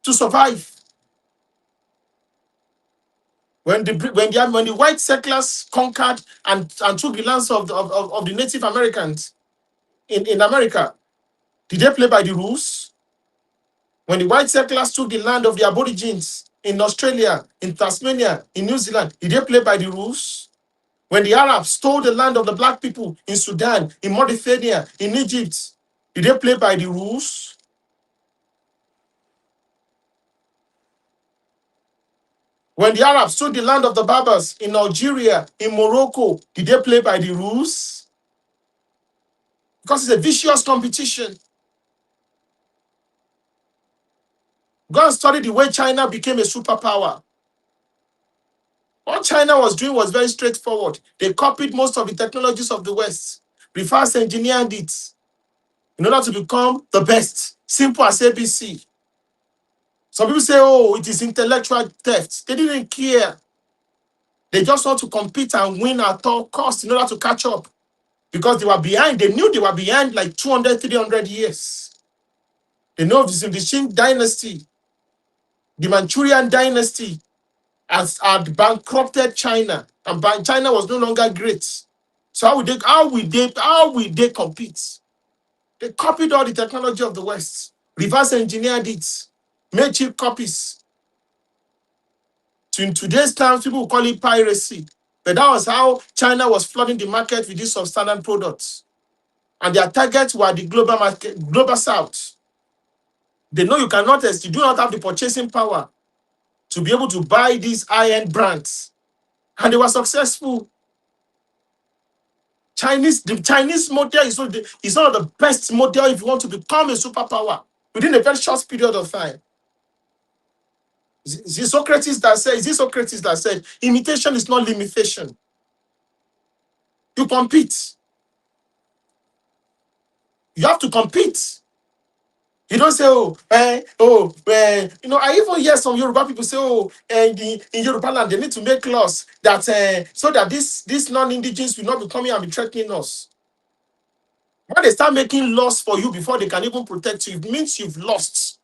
to survive. When the white settlers conquered and took the lands of the Native Americans in America, did they play by the rules? When the white settlers took the land of the Aborigines in Australia, in Tasmania, in New Zealand, did they play by the rules? When the Arabs stole the land of the black people in Sudan, in Mauritania, in Egypt, did they play by the rules? When the Arabs took the land of the Berbers in Algeria, in Morocco, did they play by the rules? Because it's a vicious competition. Go and study the way China became a superpower. What China was doing was very straightforward. They copied most of the technologies of the West, reverse engineered it in order to become the best. Simple as ABC. Some people say, oh, it is intellectual theft. They didn't care. They just want to compete and win at all costs in order to catch up. Because they were behind. They knew they were behind like 200, 300 years. They know this in the Qing dynasty, the Manchurian dynasty had bankrupted China, and China was no longer great. So how will they compete? They copied all the technology of the West, reverse engineered it, made cheap copies. So in today's times, people will call it piracy. But that was how China was flooding the market with these substandard products. And their targets were the global market, global south. They know you do not have the purchasing power to be able to buy these high-end brands. And they were successful. The Chinese model is one of the best model if you want to become a superpower within a very short period of time. Is it Socrates that said, imitation is not limitation. You compete. You have to compete. You don't say, I even hear some Yoruba people say, in Yoruba land, they need to make laws that so that this non-indigenous will not be coming and be threatening us. When they start making laws for you before they can even protect you, it means you've lost.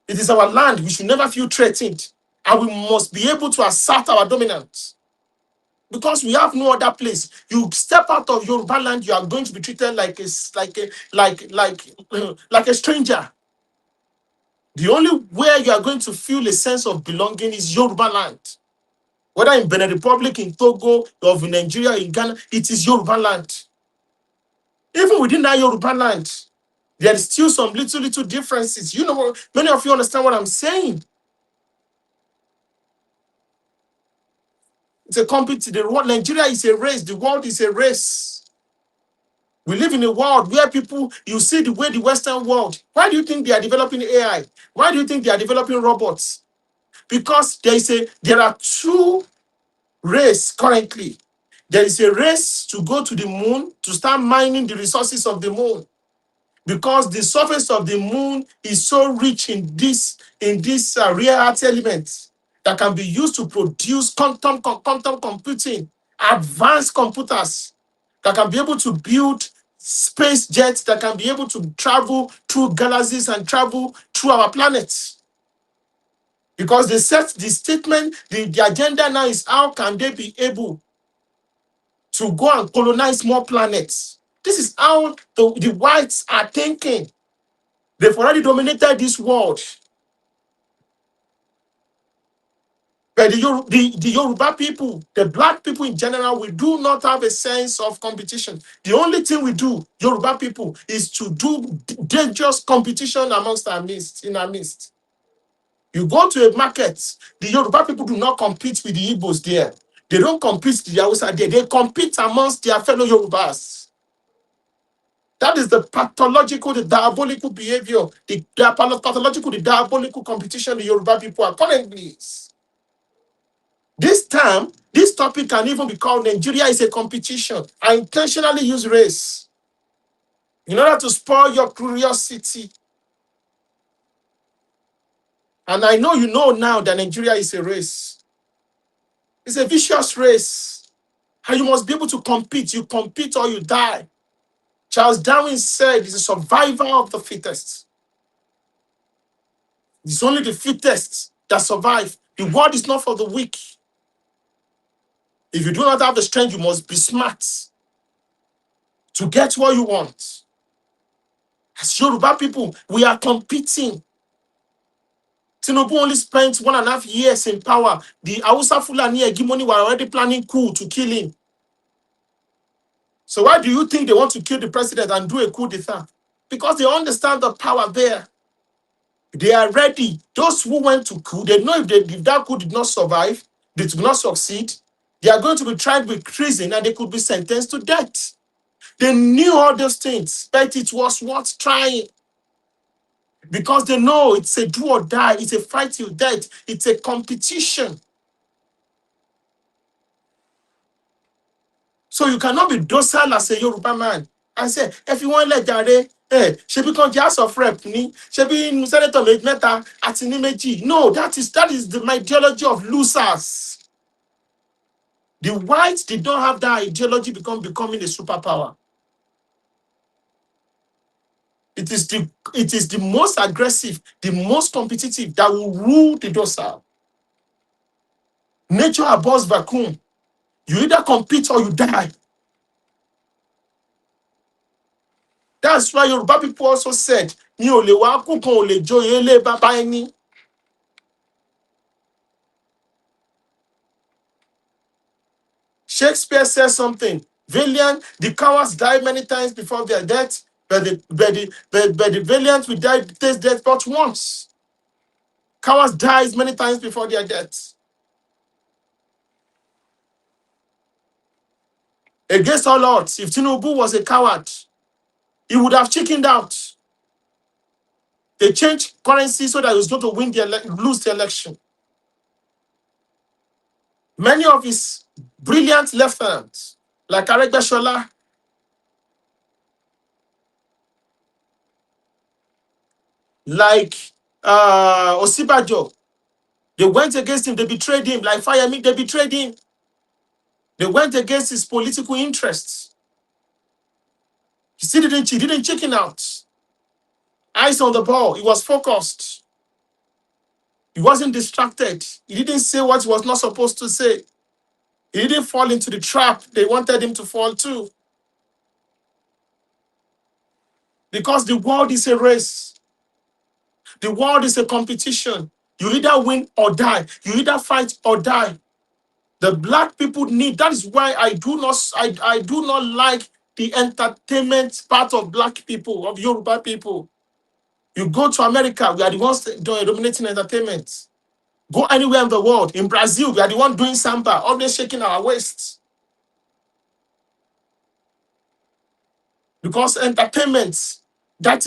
It is our land. We should never feel threatened. And we must be able to assert our dominance. Because we have no other place. You step out of Yoruba land, you are going to be treated like a stranger. The only way you are going to feel a sense of belonging is Yoruba land. Whether in Benin Republic, in Togo, or in Nigeria, in Ghana, it is Yoruba land. Even within that Yoruba land, there is still some little differences. You know, many of you understand what I'm saying. It's a competition. Nigeria is a race. The world is a race. We live in a world where you see the way the Western world. Why do you think they are developing AI? Why do you think they are developing robots? Because there are two races currently. There is a race to go to the moon to start mining the resources of the moon. Because the surface of the moon is so rich in this rare earth elements that can be used to produce quantum computing, advanced computers that can be able to build space jets that can be able to travel through galaxies and travel through our planets. Because they set the statement, the agenda now is how can they be able to go and colonize more planets. This is how the whites are thinking. They've already dominated this world. But the Yoruba people, the black people in general, we do not have a sense of competition. The only thing we do, Yoruba people, is to do dangerous competition amongst our midst, in our midst. You go to a market, the Yoruba people do not compete with the Igbos there. They don't compete with the Hausa there. They compete amongst their fellow Yorubas. That is the pathological, the diabolical behavior, the pathological, the diabolical competition the Yoruba people are currently. This time, this topic can even be called Nigeria is a competition. I intentionally use race in order to spoil your curiosity. And I know you know now that Nigeria is a race. It's a vicious race. And you must be able to compete. You compete or you die. Charles Darwin said it's a survivor of the fittest. It's only the fittest that survive. The world is not for the weak. If you do not have the strength, you must be smart to get what you want. As Yoruba people, we are competing. Tinubu only spent 1.5 years in power. The Hausa Fulani hegemony were already planning coup to kill him. So why do you think they want to kill the president and do a coup d'etat? Because they understand the power there. They are ready. Those who went to coup, they know if that coup did not survive, they did not succeed, they are going to be tried with treason and they could be sentenced to death. They knew all those things, but it was worth trying. Because they know it's a do or die, it's a fight till death, it's a competition. So you cannot be docile as a Yoruba man and say, if you want let jare, she become the House of Rep ni, she be Senator Meta Atini Meji. No, that is the ideology of losers. The whites did not have that ideology becoming a superpower. It is the most aggressive, the most competitive that will rule the docile. Nature abhors vacuum. You either compete or you die. That's why Yoruba people also said, "Ni o le wa ku kan o le joye le baba eni." Shakespeare says something. Valiant, the cowards die many times before their death, but the valiant will die taste death but once. Cowards dies many times before their death. Against all odds, if Tinubu was a coward, he would have chickened out. They changed currency so that he was going to lose the election. Many of his brilliant lieutenants, like Aregbesola, like Osibajo, they went against him, they betrayed him, like Fayemi, they betrayed him. They went against his political interests. He didn't chicken out. Eyes on the ball, he was focused. He wasn't distracted. He didn't say what he was not supposed to say. He didn't fall into the trap they wanted him to fall to. Because the world is a race. The world is a competition. You either win or die. You either fight or die. The black people need. That is why I do not like the entertainment part of black people, of Yoruba people. You go to America, we are the ones dominating entertainment. Go anywhere in the world. In Brazil, we are the one doing samba, always shaking our waists. Because entertainment, that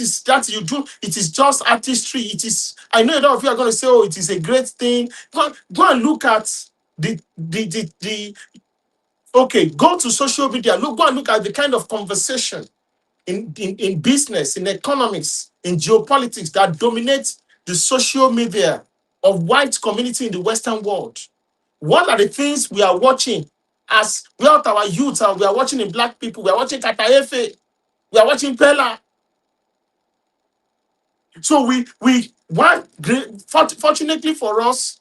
you do, it is just artistry. It is, I know a lot of you are going to say, oh, it is a great thing. Go and look at okay, go to social media, go and look at the kind of conversation in business, in economics, in geopolitics that dominates the social media of white community in the Western world. What are the things we are watching as well? Our youth we are watching in black people. We are watching Kataefe. We are watching Pella. So fortunately for us,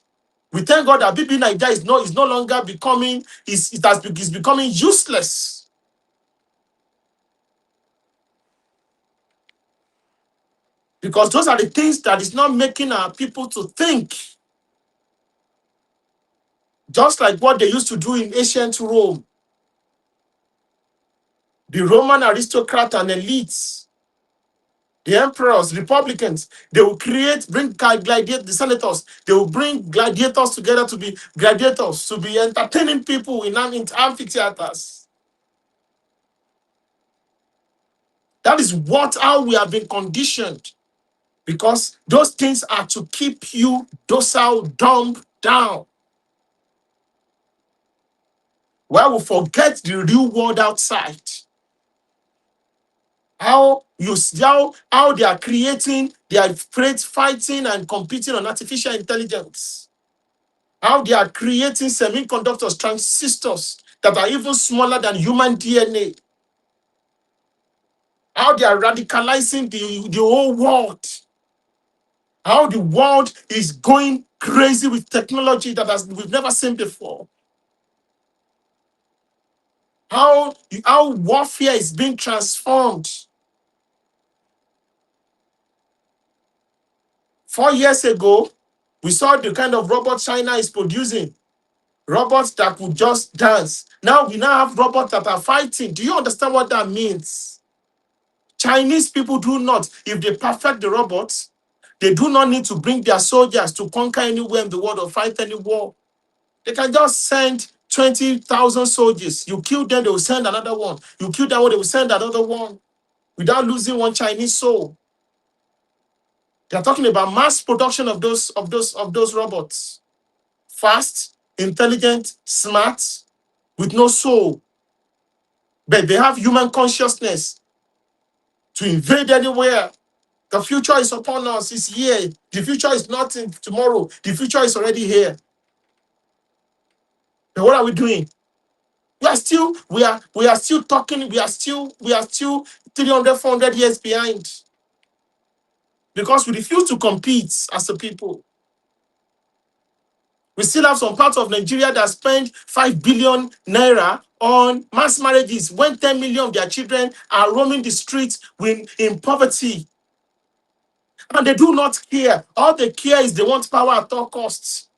we thank God that BB Nigeria is no longer becoming is becoming useless. Because those are the things that is not making our people to think. just like what they used to do in ancient Rome. The Roman aristocrats and elites, the emperors, republicans, they will bring gladiators, the senators, they will bring gladiators together to be gladiators, to be entertaining people in amphitheaters. That is how we have been conditioned, because those things are to keep you docile, dumb down. Where we forget the real world outside. How they are fighting and competing on artificial intelligence. How they are creating semiconductors, transistors that are even smaller than human DNA. How they are radicalizing the whole world. How the world is going crazy with technology that we've never seen before. How warfare is being transformed. 4 years ago, we saw the kind of robot China is producing. Robots that could just dance. Now we have robots that are fighting. Do you understand what that means? Chinese people do not, if they perfect the robots, they do not need to bring their soldiers to conquer anywhere in the world or fight any war. They can just send 20,000 soldiers. You kill them, they will send another one. You kill that one, they will send another one without losing one Chinese soul. They are talking about mass production of those robots. Fast, intelligent, smart, with no soul. But they have human consciousness to invade anywhere. The future is upon us, it's here. The future is not in tomorrow. The future is already here. But what are we doing? We are still talking, we are still 300, 400 years behind. Because we refuse to compete as a people. We still have some parts of Nigeria that spend 5 billion naira on mass marriages when 10 million of their children are roaming the streets in poverty. And they do not care. All they care is they want power at all costs.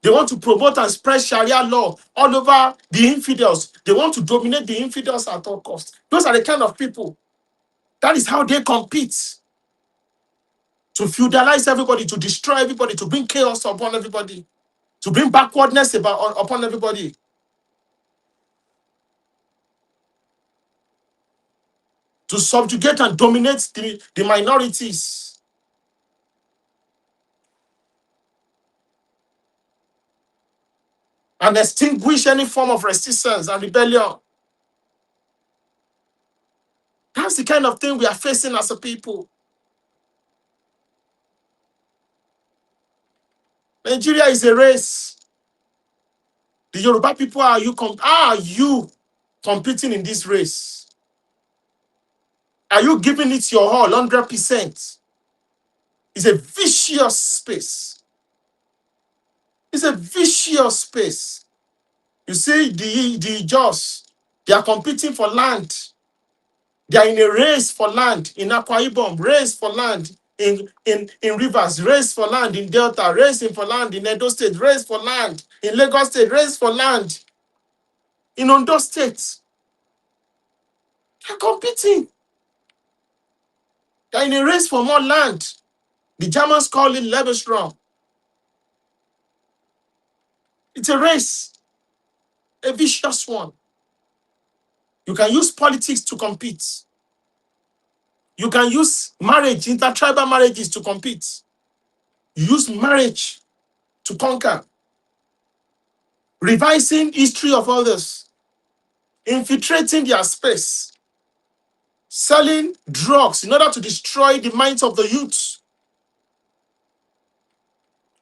They want to promote and spread Sharia law all over the infidels. They want to dominate the infidels at all costs. Those are the kind of people. That is how they compete. To feudalize everybody, to destroy everybody, to bring chaos upon everybody, to bring backwardness upon everybody. To subjugate and dominate the minorities. And extinguish any form of resistance and rebellion. That's the kind of thing we are facing as a people. Nigeria is a race. The Yoruba people, are you competing in this race? Are you giving it your all, 100%? It's a vicious space. It's a vicious space. You see, the Jaws, they are competing for land. They are in a race for land in Akwa Ibom, race for land in Rivers, race for land in Delta, race for land in Edo State, race for land in Lagos State, race for land in Ondo State. They are competing. They are in a race for more land. The Germans call it Lebensraum. It's a race, a vicious one. You can use politics to compete. You can use marriage, intertribal marriages to compete. You use marriage to conquer. Revising history of others. Infiltrating their space. Selling drugs in order to destroy the minds of the youth.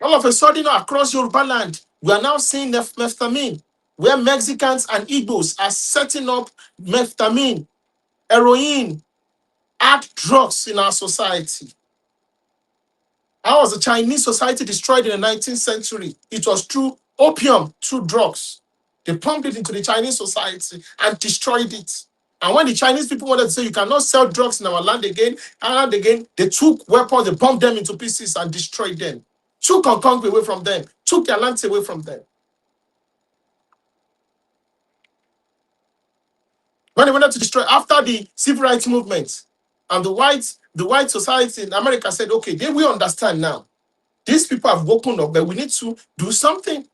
All of a sudden, across Yoruba land, we are now seeing methamphetamine, where Mexicans and Igbos are setting up methamphetamine, heroin, hard drugs in our society. How was the Chinese society destroyed in the 19th century? It was through opium, through drugs. They pumped it into the Chinese society and destroyed it. And when the Chinese people wanted to say, you cannot sell drugs in our land again, they took weapons, they bombed them into pieces and destroyed them. Took Hong Kong away from them, took their lands away from them. When they wanted to destroy after the civil rights movement, and the white society in America said, okay, they will understand now. These people have woken up, but we need to do something.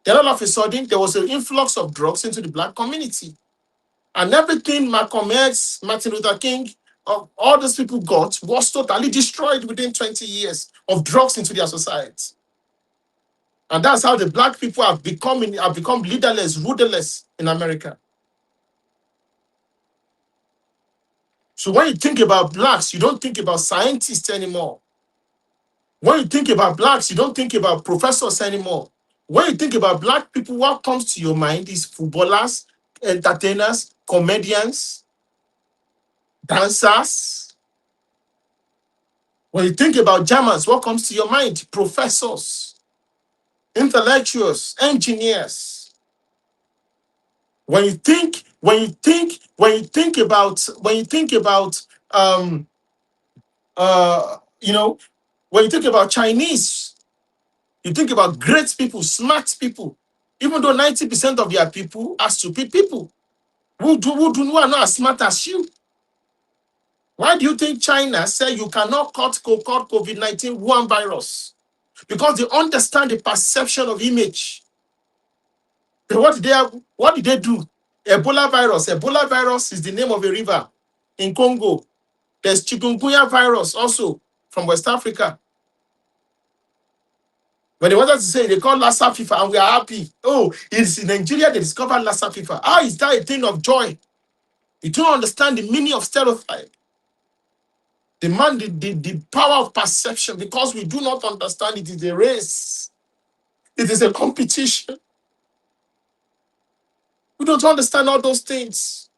Then all of a sudden, there was an influx of drugs into the black community. And everything Malcolm X, Martin Luther King, all those people got was totally destroyed within 20 years of drugs into their society. And that's how the black people have become leaderless, rudderless in America. So when you think about blacks, you don't think about scientists anymore. When you think about blacks, you don't think about professors anymore. When you think about black people, what comes to your mind is footballers, entertainers, comedians, dancers. When you think about Germans, what comes to your mind? Professors, intellectuals, engineers. Um you know, when you think about Chinese, you think about great people, smart people, even though 90% of their people are stupid people who are not as smart as you. Why do you think China say you cannot cut COVID-19 one virus? Because they understand the perception of image. Then what did they do? Ebola virus. Ebola virus is the name of a river in Congo. There's chikungunya virus also from West Africa. When they wanted to say they call Lassa fever and we are happy. Oh, it's in Nigeria they discovered Lassa fever. How is that a thing of joy? You don't understand the meaning of stereotype. The power of perception, because we do not understand it is a race. It is a competition. We don't understand all those things.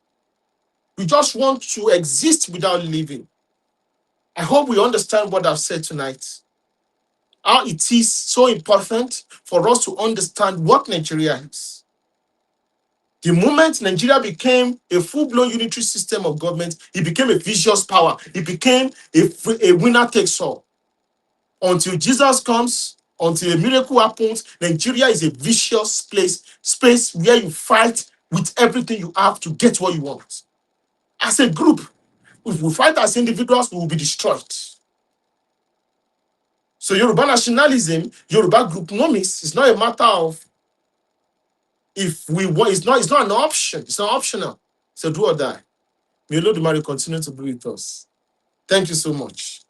We just want to exist without living. I hope we understand what I've said tonight. How it is so important for us to understand what Nigeria is. The moment Nigeria became a full-blown unitary system of government, it became a vicious power. It became a winner takes all. Until Jesus comes, until a miracle happens, Nigeria is a vicious space where you fight with everything you have to get what you want. As a group, if we fight as individuals, we will be destroyed. So Yoruba nationalism, Yoruba grouponomics is not a matter of if we want, it's not an option, it's not optional. So do or die. May Lord Mary continue to be with us. Thank you so much.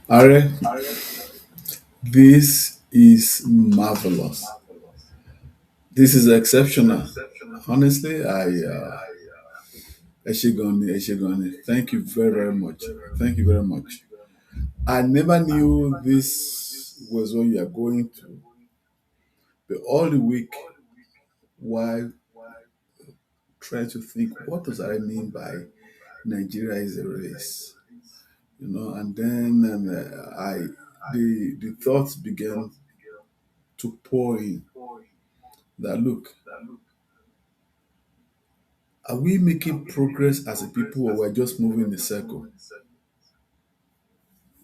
Are, this is marvelous. This is exceptional. Honestly, Eshigoni, Eshigoni, thank you very, very much. Thank you very much. I never knew this was what you are going to, but all the week while trying to think, what does I mean by Nigeria is a race? And then the thoughts began to pour in that look, are we making progress as a people or we're just moving in a circle?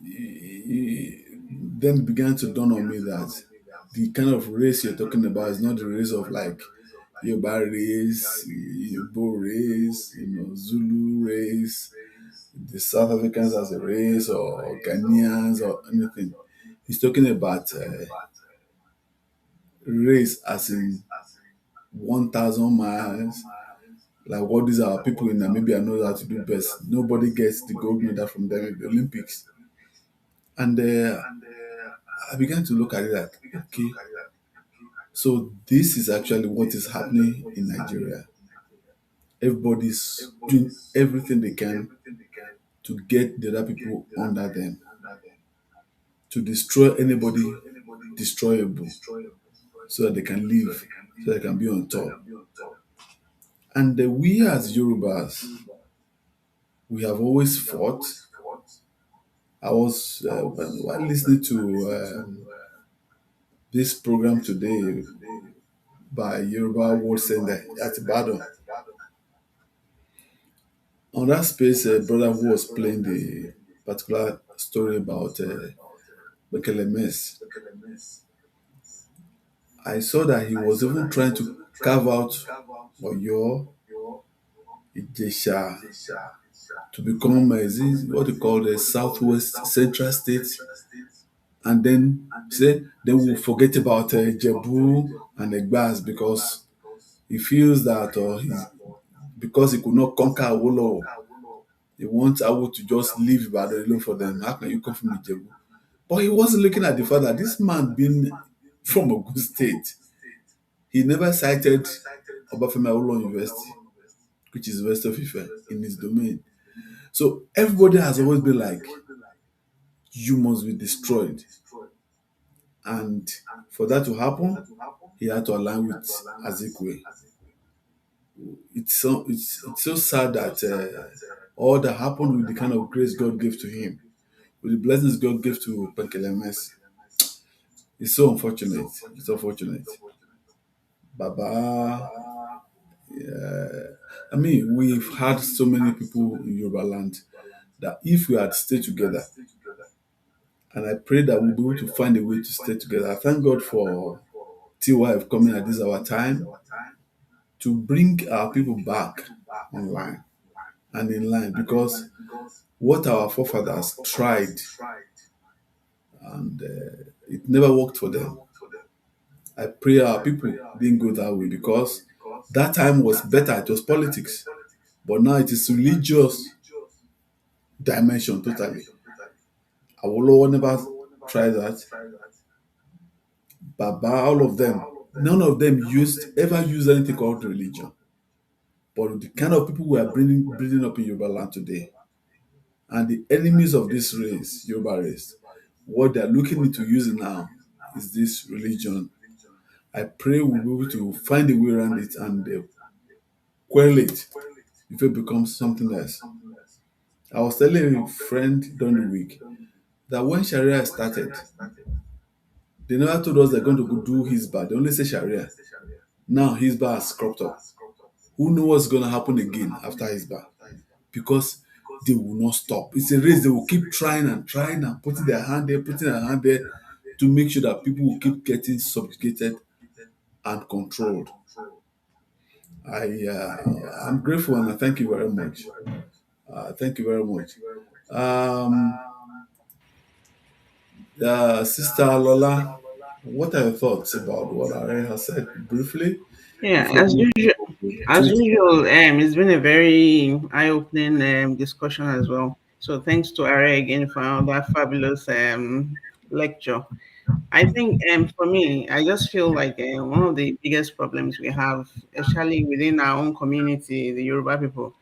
Then it began to dawn on me that the kind of race you're talking about is not the race of like Yoruba race, Igbo race, Zulu race, the South Africans as a race, or Ghanaians or anything. He's talking about race as in 1,000 miles. Like what these are people in Namibia know how to do best. Nobody gets the gold medal from them in the Olympics. And I began to look at it like, okay, so this is actually what is happening in Nigeria. Everybody's doing everything they can to get the other people under them, to destroy anybody destroyable, so that they can live, so they can be on top. And we as Yorubas, we have always fought. I was while listening to this program today by Yoruba World Center at Ibadan. On that space, a brother who was playing the particular story about Bekele Mess, I saw that he was even trying to carve out Oyo, Ijesha, to become is it what they call the Southwest Central States, and then say then we'll forget about Jebu and Egbas because he feels that because he could not conquer Awolowo, he wants Awo to just leave Ibadan alone for them. How can you come from Ijebu? But he wasn't looking at the fact that this man being from a good state, he never cited Obafemi Awolowo University, which is West of Ife, in his domain. So everybody has always been like, you must be destroyed. And for that to happen, he had to align with Azikwe. It's so sad that all that happened with the kind of grace God gave to him, with the blessings God gave to Penkelemes, it's so unfortunate. It's unfortunate. Baba, I mean, we've had so many people in Yoruba land that if we had stayed together, and I pray that we'll be able to find a way to stay together. I thank God for TYF coming at this our time to bring our people back online and in line, because what our forefathers tried and it never worked for them. I pray our people didn't go that way, because that time was better. It was politics, but now it is religious dimension totally. Awolowo never tried that. Baba, all of them, none of them ever used anything called religion. But the kind of people we are breeding up in Yoruba land today, and the enemies of this race, Yoruba race, what they are looking into using now is this religion. I pray we'll be able to find a way around it and quell it if it becomes something else. I was telling a friend during the week that when Sharia started, they never told us they're going to go do Hisbah. They only say Sharia. Now Hisbah has cropped up. Who knows what's going to happen again after Hisbah? Because they will not stop. It's a race. They will keep trying and putting their hand there, to make sure that people will keep getting subjugated and controlled. I'm grateful and I thank you very much. Thank you very much. Um, Sister Lola, what are your thoughts about what I have said briefly Yeah, before we move to as treat? usual, it's been a very eye-opening discussion as well. So thanks to Are again for that fabulous lecture. I think for me, I just feel like one of the biggest problems we have, especially within our own community, the Yoruba people,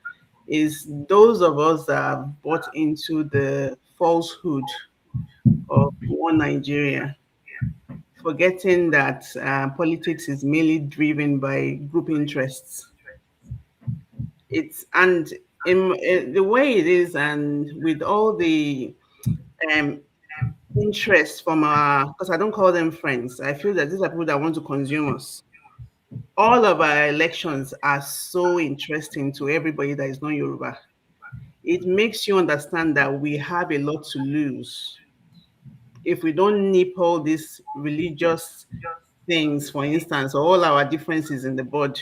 is those of us that have bought into the falsehood of one Nigeria, forgetting that politics is mainly driven by group interests. It's and in the way it is, and with all the um, interest from our, because I don't call them friends. I feel that these are people that want to consume us. All of our elections are so interesting to everybody that is not Yoruba. It makes you understand that we have a lot to lose if we don't nip all these religious things, for instance, or all our differences in the bud.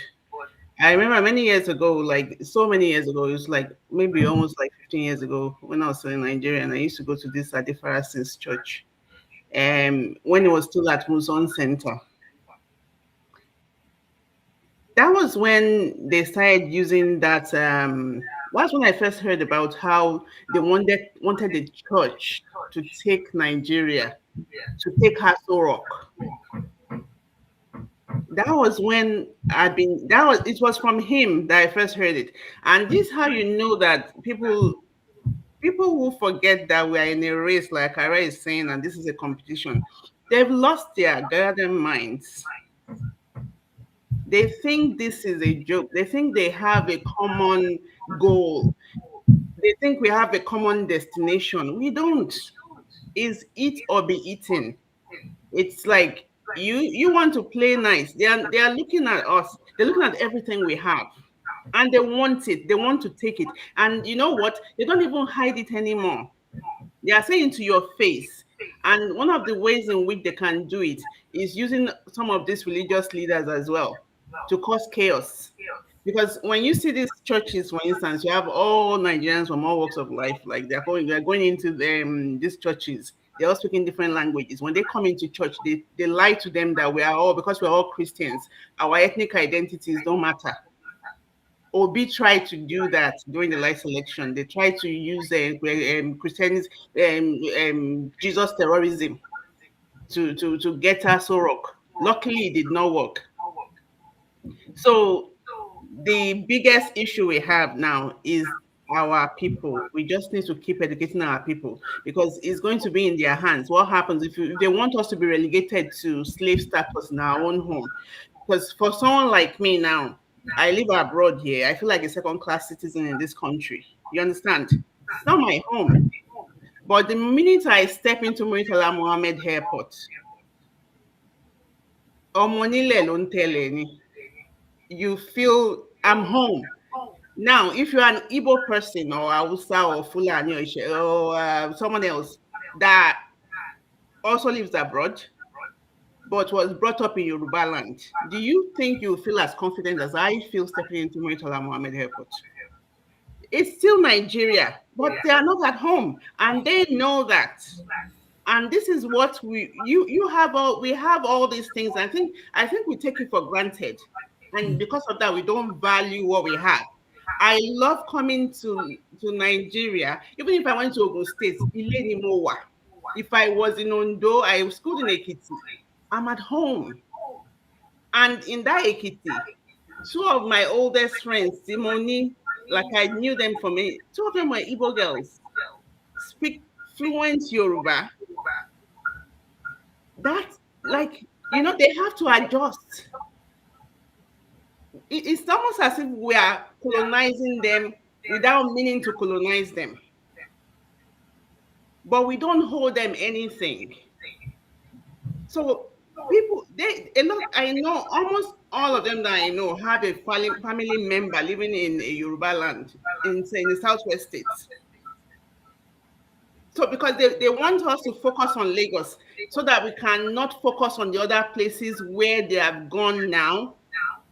I remember many years ago, like so many years ago, it was like maybe almost like 15 years ago when I was still in Nigeria, and I used to go to this Adifarasin's church when it was still at Muson Center. That was when they started using that. That's when I first heard about how they wanted the church to take Nigeria, to take Hasso Rock. That was when it was from him that I first heard it. And this is how you know that people who forget that we are in a race, like Ira is saying, and this is a competition, they've lost their goddamn minds. They think this is a joke. They think they have a common goal. They think we have a common destination. We don't. It's eat or be eaten. It's like you want to play nice. They are looking at us. They're looking at everything we have. And they want it. They want to take it. And you know what? They don't even hide it anymore. They are saying to your face. And one of the ways in which they can do it is using some of these religious leaders as well to cause chaos. Because when you see these churches, for instance, you have all Nigerians from all walks of life, like they're going into these churches. They're all speaking different languages. When they come into church, they lie to them that we are all, because we're all Christians, our ethnic identities don't matter. Obi tried to do that during the last election. They tried to use Christians, Jesus terrorism to get us Sorok. Luckily, it did not work. So the biggest issue we have now is our people. We just need to keep educating our people because it's going to be in their hands. What happens if they want us to be relegated to slave status in our own home? Because for someone like me now, I live abroad here. I feel like a second-class citizen in this country. You understand? It's not my home. But the minute I step into Murtala Mohammed Airport, Omonile Lonteleni, you feel I'm home. Now, if you're an Igbo person or Hausa or Fulani or someone else that also lives abroad but was brought up in Yoruba land, do you think you feel as confident as I feel stepping into Murtala Mohammed Airport? It's still Nigeria, but they are not at home, and they know that. And this is what you have all we have all these things. I think we take it for granted, and because of that, we don't value what we have. I love coming to Nigeria. Even if I went to Ogun State, Ile Mowa. If I was in Ondo, I schooled in Ekiti. I'm at home. And in that Ekiti, two of my oldest friends, Simoni, like I knew them from me, two of them were Igbo girls, speak fluent Yoruba. That's like, they have to adjust. It's almost as if we are colonizing them without meaning to colonize them. But we don't hold them anything. So people, a lot, I know almost all of them that I know have a family member living in a Yoruba land in, say, in the southwest states. So because they want us to focus on Lagos so that we cannot focus on the other places where they have gone now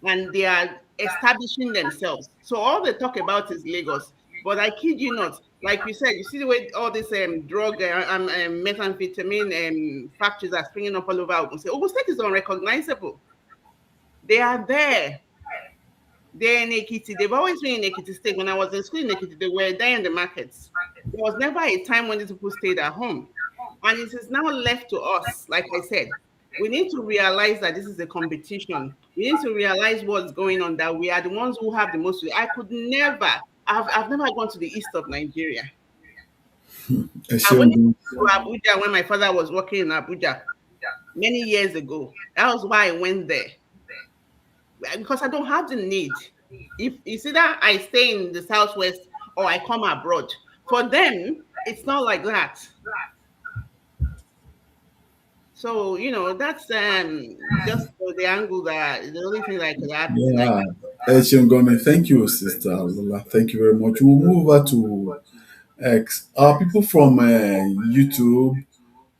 and they are establishing themselves. So all they talk about is Lagos. But I kid you not, like you said, you see the way all these drug and methamphetamine factories are springing up all over Ogun State. Ogun State is unrecognizable. They are there. They're in Ekiti. They've always been in Ekiti State. When I was in school in Ekiti, they were there in the markets. There was never a time when these people stayed at home. And it is now left to us, like I said. We need to realize that this is a competition. We need to realize what's going on, that we are the ones who have the most. I've never gone to the east of Nigeria. I went to Abuja when my father was working in Abuja many years ago. That was why I went there. Because I don't have the need. If it's either I stay in the southwest or I come abroad. For them, it's not like that. So that's just the angle that the only thing that I could add to like. Yeah. Shingone, thank you, Sister Lola. Thank you very much. We'll move over to X. People from YouTube,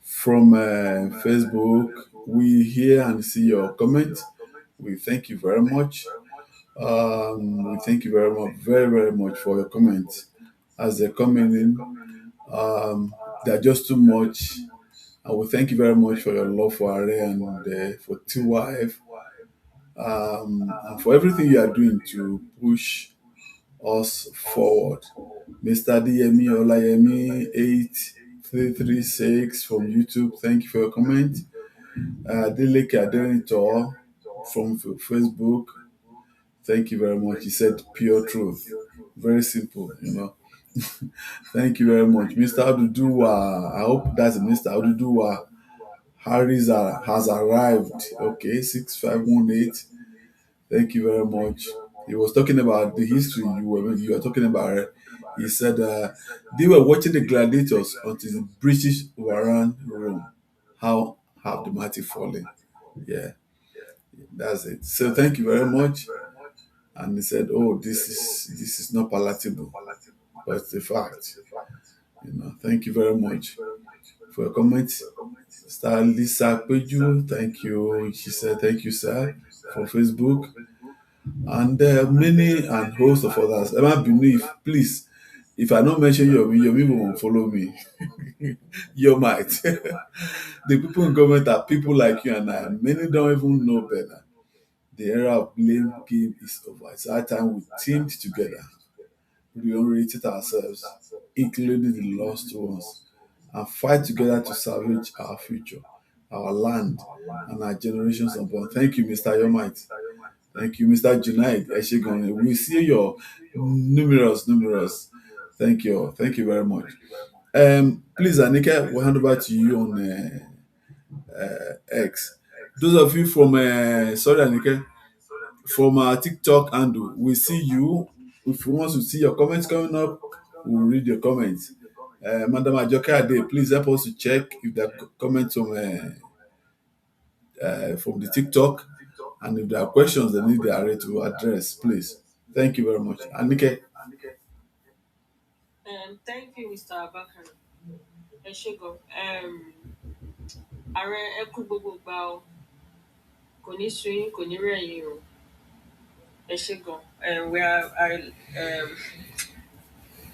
from Facebook, we hear and see your comment. We thank you very much. We thank you very much, very, very much for your comments. As they're coming in, they're just too much. I will thank you very much for your love for Are and for TYF, and for everything you are doing to push us forward. Mr. DME Olayemi 8336 from YouTube, thank you for your comment. Deleke Adenitor from Facebook, thank you very much. He said pure truth. Very simple. Thank you very much. Mr. Aduduwa, I hope that's Mr. Aduduwa. Harris has arrived. Okay, 6518. Thank you very much. He was talking about the history you were talking about. He said they were watching the gladiators until the British overran Rome. How have the mighty fallen? Yeah, that's it. So thank you very much. And he said, "Oh, this is not palatable, but it's a fact." Thank you very much for your comments. Star Lisa Peju, thank you. She said, thank you, sir, for Facebook. And many and host of others. Emma Believe, please, if I don't mention your people won't follow me. You might. The people in government are people like you and I. Many don't even know better. The era of blame game is over. It's our time we teamed together, reoriented ourselves, including the lost ones, and fight together to salvage our future, our land, and our generations unborn. Thank you, Mr. Yomite. Thank you, Mr. Junaid Eshegon. We see your numerous. Thank you. Thank you very much. Please, Anika, we'll hand over to you on X. Those of you from, sorry, Anika, from our TikTok handle, we see you. If you want to see your comments coming up, we'll read your comments. Madam Ajoke Ade, please help us to check if there are comments from the TikTok, and if there are questions that need the array to address, please. Thank you very much. Anike, Thank you, Mr. Abakar. Ẹ ṣé gan. Ààrẹ ẹ kú gbogbo gbà o. Kò ní sú yín, kò ní rẹ̀ yín o. Ẹ ṣé gan.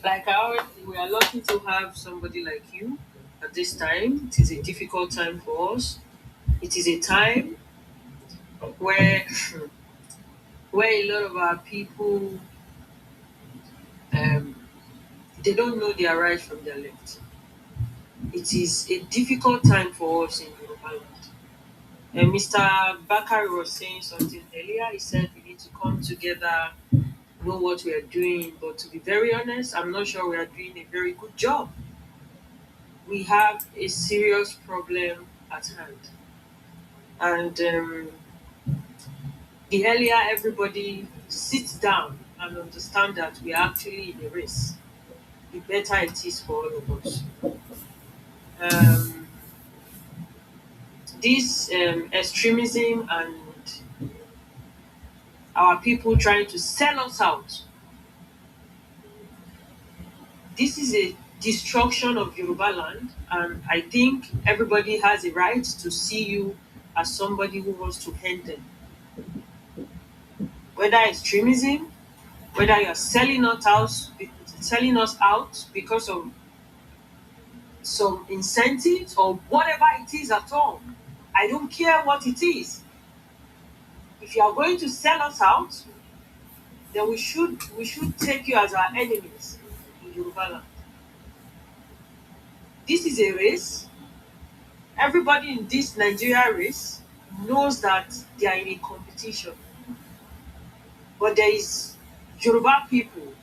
Like I always, we are lucky to have somebody like you at this time. It is a difficult time for us. It is a time where where a lot of our people um, they don't know their right from their left. It is a difficult time for us in Yoruba land. And Mr. Bakari was saying something earlier. He said we need to come together, know what we are doing. But to be very honest, I'm not sure we are doing a very good job. We have a serious problem at hand. And the earlier everybody sits down and understand that we are actually in a race, the better it is for all of us. Um, this extremism and our people trying to sell us out, this is a destruction of Yoruba land, and I think everybody has a right to see you as somebody who wants to end them. Whether extremism, whether you're selling us out because of some incentives or whatever it is at all. I don't care what it is. If you are going to sell us out, then we should take you as our enemies in Yoruba land. This is a race. Everybody in this Nigeria race knows that they are in a competition. But there is Yoruba people.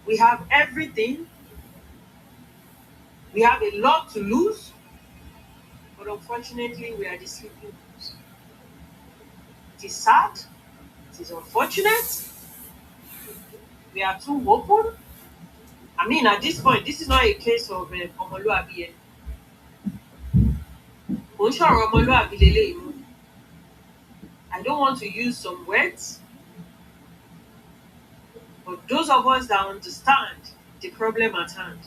We have everything. We have a lot to lose, but unfortunately, we are the sleeping wolves. It is sad. It is unfortunate. We are too open. I mean, at this point, this is not a case of Omoluabi. Kò ń ṣọ̀rọ̀ ọmọlúàbí leléyìí mọ́. I don't want to use some words, but those of us that understand the problem at hand,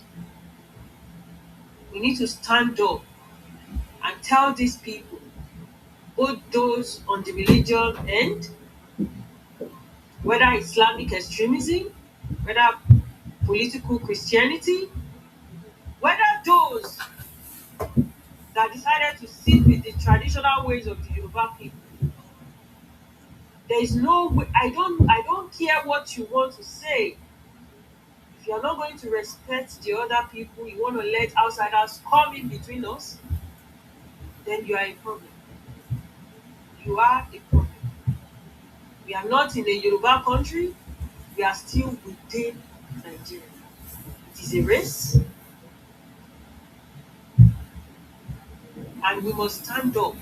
we need to stand up and tell these people, both those on the religion end, whether Islamic extremism, whether political Christianity, whether those that decided to sit with the traditional ways of the Yoruba people. There is no way, I don't care what you want to say. If you're not going to respect the other people, you want to let outsiders come in between us, then you are a problem. You are a problem. We are not in a Yoruba country, we are still within Nigeria. It is a race, and we must stand up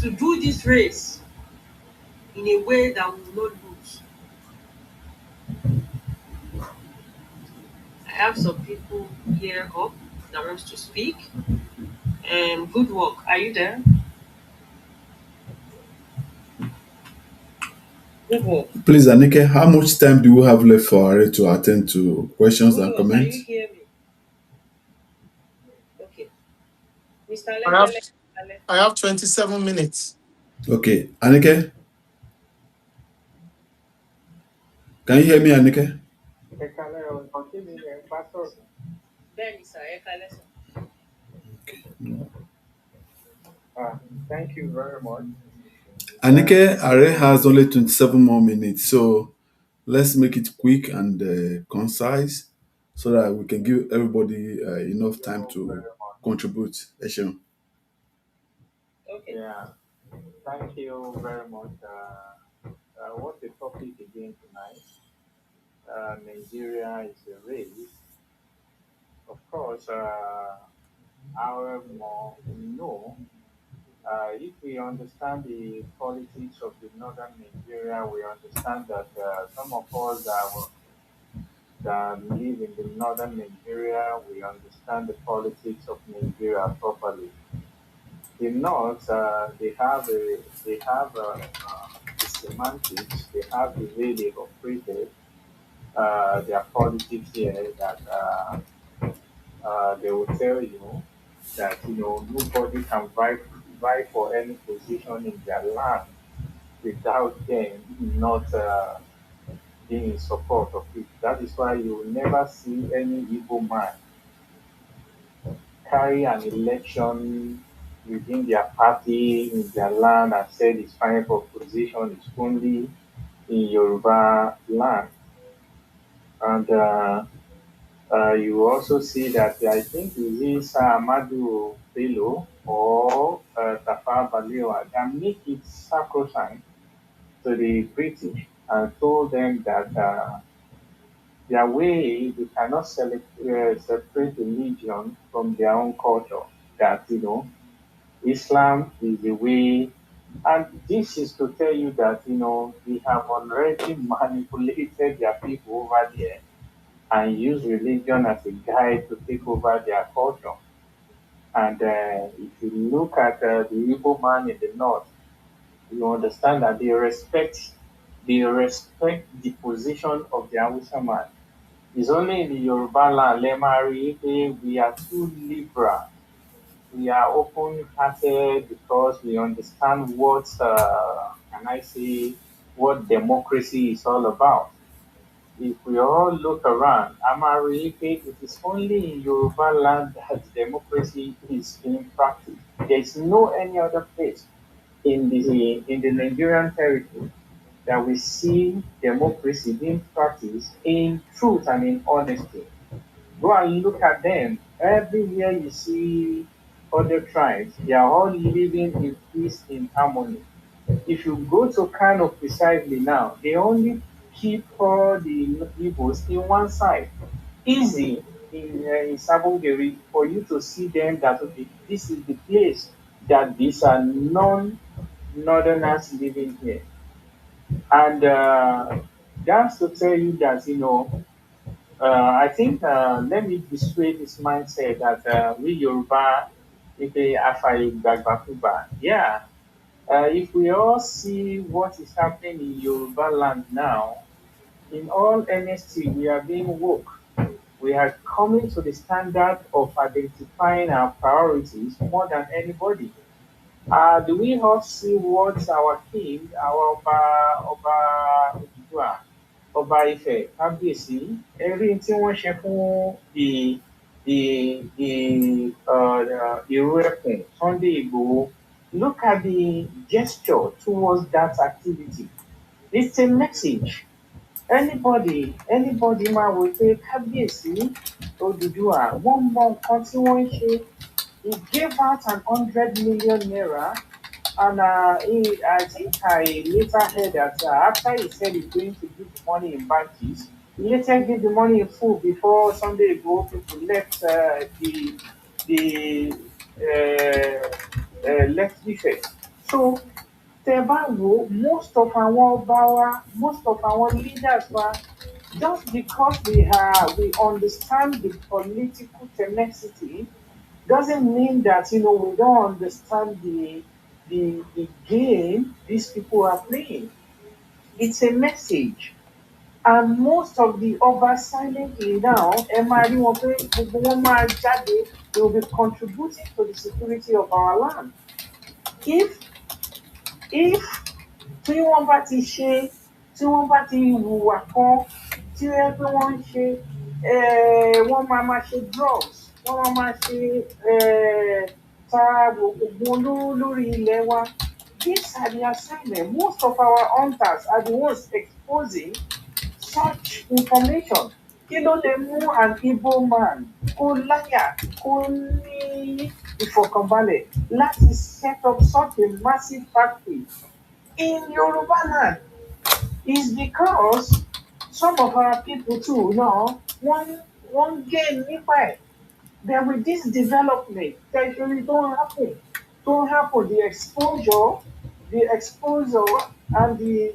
to do this race in a way that we will not lose. I have some people here up that wants to speak. Good work. Are you there? Good work. please, Anike, how much time do we have left for Are to attend to questions Good and work. Can comments? you hear me? I have I have 27 minutes. Okay, Anike, can you hear me, Anike? Okay. No. Thank you very much. Anike Are has only 27 more minutes, so let's make it quick and concise so that we can give everybody enough time You to very much. contribute. Esheun. Yeah, thank you very much. What's the topic again tonight? Nigeria is a race. Of course, however, more we know, if we understand the politics of the northern Nigeria, we understand that some of us that live in the northern Nigeria, we understand the politics of Nigeria properly. The North, the semantics, they have the way they operated their politics here that they will tell you that nobody can vie for any position in their land without them not being in support of it. That is why you will never see any Igbo man carry an election within their party in their land and said his final proposition is only in Yoruba land. And you also see that I think it is Amadu Bello or Tafa Balewa that make it sacrosanct to the British and told them that their way, they cannot separate religion from their own culture. That, Islam is the way. And this is to tell you that, they have already manipulated their people over there and use religion as a guide to take over their culture. And if you look at the Igbo man in the north, you understand that they respect the position of the Hausa man. It's only in the Yoruba land, Lemari, we are too liberal. We are open-hearted because we understand what, can I say, what democracy is all about. If we all look around, Amaripe, it is only in Yoruba land that democracy is being practiced. There is no any other place in the Nigerian territory that we see democracy being practiced in truth and in honesty. Go and look at them. Everywhere you see other tribes, they are all living in peace, in harmony. If you go to Kano precisely now, they only keep all the Igbos in one side. Easy in Sabongeri for you to see them that, okay, this is the place that these are non-northerners living here. And that's to tell you that, I think let me dissuade this mindset that we Yoruba, if they Afai Gbagbakuba, yeah, if we all see what is happening in Yoruba land now, in all honesty, we are being woke. We are coming to the standard of identifying our priorities more than anybody. Do we all see what our king, our Oba Odudua, Ọba Ifẹ̀, Kábíyèsí, ẹ̀rí tí wọ́n ṣe fún Ìró Ẹkùn, Sunday Igboho? Look at the gesture towards that activity. It's a message. Anybody máa wò pé Kábíyèsí Odùduwà wọ́n mọ nǹkan tí wọ́n ń ṣe. He gave out an 100 million naira. And I think I later heard that after he said he's going to give the money in batches, he later gave the money in full before Sunday ago people left the left Ife. So Tebago, most of our leaders were just because we understand the political tenacity doesn't mean that we don't understand the game these people are playing. It's a message. And most of the over silently now, ẹ máa rí wọn pé gbogbo wọn máa jáde, they will be contributing to the security of our land. If tí wọ́n bá ti ṣe tí wọ́n bá ti hùwà kan tí ó yẹ pé wọ́n ń ṣe wọ́n máa ṣe drugs wọ́n máa ṣe ta oògùn olóró lórí ilẹ̀ wa. These are the assignment. Most of our hunters are the ones exposing such information. Kí ló lè mú an Igbo man kó láyà kó ní ìfọ̀kànbalẹ̀ láti set up such a massive factory in Yoruba land? Is because some of our people too now one gain nípa ẹ̀. Then with this development, actually don't happen. The exposure and the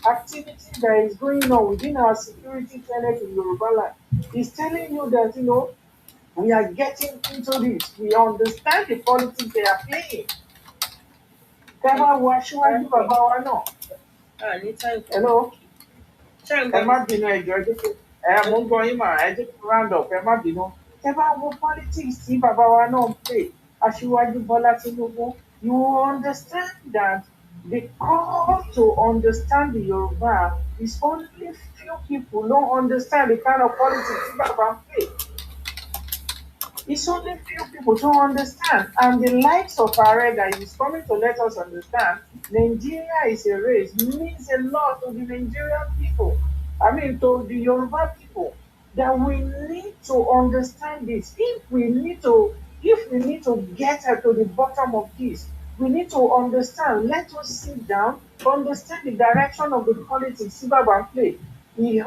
activity that is going on within our security tenet in Yoruba land is telling you that we are getting into this. We understand the politics they are playing. Tẹ́ bá wo aṣíwájú bàbá wa náà. Ní time for Hello. ṣé ń Ẹ gbọ́ má mi? bínú ẹjọ́ ẹ jẹ́ kí mo ń gbọ́ yín mà ẹ jẹ́ kí round up ẹ má bínú. Tẹ́ bá wo politics tí bàbá wa náà ń play aṣíwájú Bọ́lá Tinubu, you will understand that the call to understand the Yoruba is only few people don't understand the kind of politics tí bàbá ń play. It's only few people to understand. And the likes of Are that is coming to let us understand Nigeria is a race means a lot to the Nigerian people. I mean, to the Yoruba people. That we need to understand this. If we need to get to the bottom of this, we need to understand. Let us sit down, understand the direction of the politics Sibaban play. He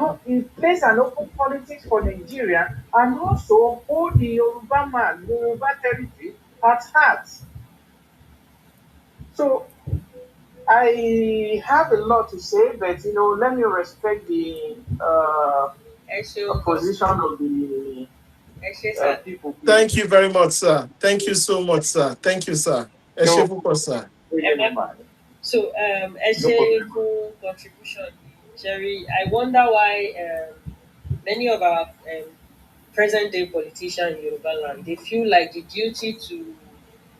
plays an open politics for Nigeria and also hold the Yoruba man, the Yoruba territory at heart. So I have a lot to say, but let me respect the ẹ ṣeun position of the ẹ ṣe sà. people. Thank you very much, sir. Thank you so much, sir. Thank you, sir. Ẹ ṣé púpọ̀, sir. So ẹ ṣe fún contribution Jerry. I wonder why many of our present day politicians in Yoruba land, they feel like the duty to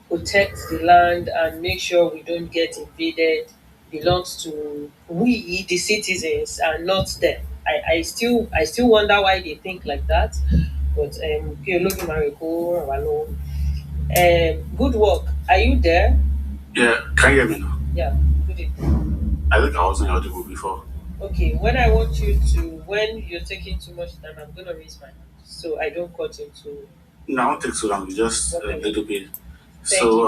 protect the land and make sure we don't get invaded belongs to we the citizens and not them. I still wonder why they think like that. But kí Olódùmarè kó ràn wá lọ́wọ́. Good work. Are you there? Yeah, can you hear me now? Yeah, good evening. I think I wasn't audible before. Okay, when you're taking too much time, I'm gonna raise my hand so I don't cut into. No, I won't take so long, just a little bit. Thank you.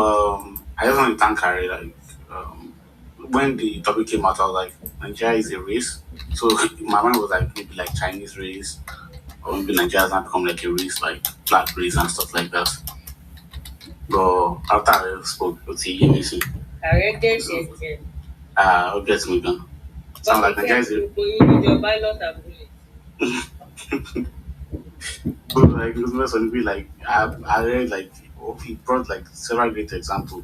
I just want to thank Harry. When the topic came out, I was like, Nigeria is a race. So my mind was like maybe like Chinese race, or maybe Nigeria has not become like a race, like black race and stuff like that. But after I spoke, you missing. I read it. Obviously, me gone. Sound like Nigeria is a your pilot and bullet. But like it was mess on be like I read like he brought like several great examples.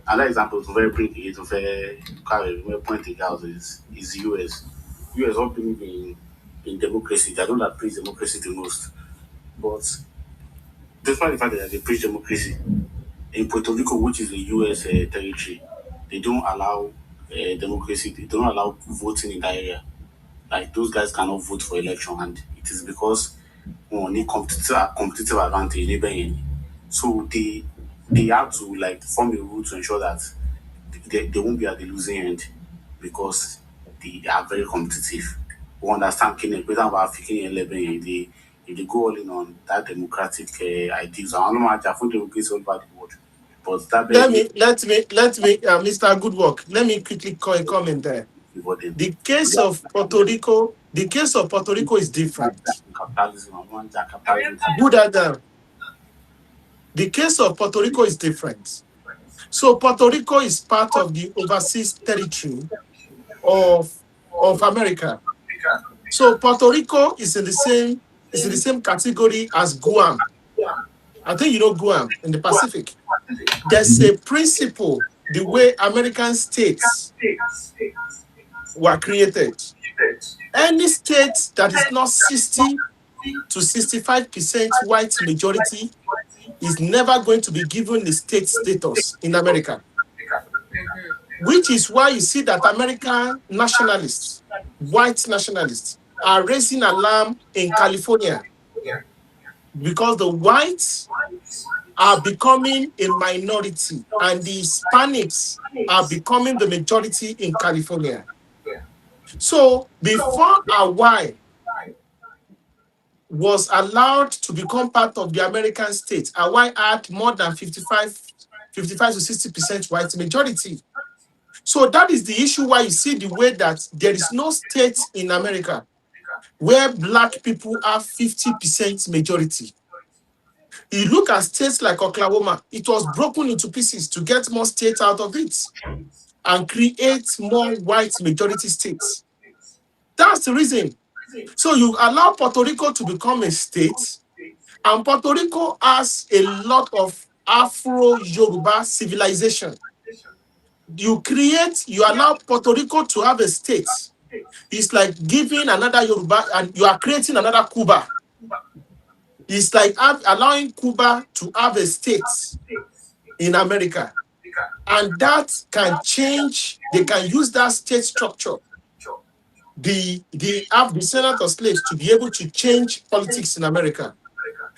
Another example to very bring it to very point it out is US. US all believe in democracy. They don't preach democracy the most. But despite the fact that they preach democracy, in Puerto Rico, which is a US territory, they don't allow democracy. They don't allow voting in that area. Like those guys cannot vote for election, and it is because only competitive advantage neighboring. So they have to like form a rule to ensure that they won't be at the losing end because they are very competitive. We understand Kenya, but about Kenya 11, they go all in on that democratic ideals. I don't know much. I think democracy all about the world, but that Let me, Mr. Goodwork, let me quickly comment there. The case of Puerto Rico is different. Good Adam. The case of Puerto Rico is different. So Puerto Rico is part of the overseas territory of America. So Puerto Rico is in the same category as Guam. I think you know Guam in the Pacific. There's a principle, the way American states were created. Any state that is not 60 to 65% white majority is never going to be given the state status in America, which is why you see that American nationalists, white nationalists, are raising alarm in California because the whites are becoming a minority and the Hispanics are becoming the majority in California. So before Hawaii was allowed to become part of the American state, Hawaii had more than 55 to 60% white majority. So that is the issue why you see the way that there is no state in America where black people have 50% majority. You look at states like Oklahoma, it was broken into pieces to get more states out of it and create more white majority states. That's the reason. So you allow Puerto Rico to become a state, and Puerto Rico has a lot of Afro-Yoruba civilization. You allow Puerto Rico to have a state. It's like giving another Yoruba, and you are creating another Cuba. It's like allowing Cuba to have a state in America. And that can change, they can use that state structure. They have the Senate of slaves to be able to change politics in America.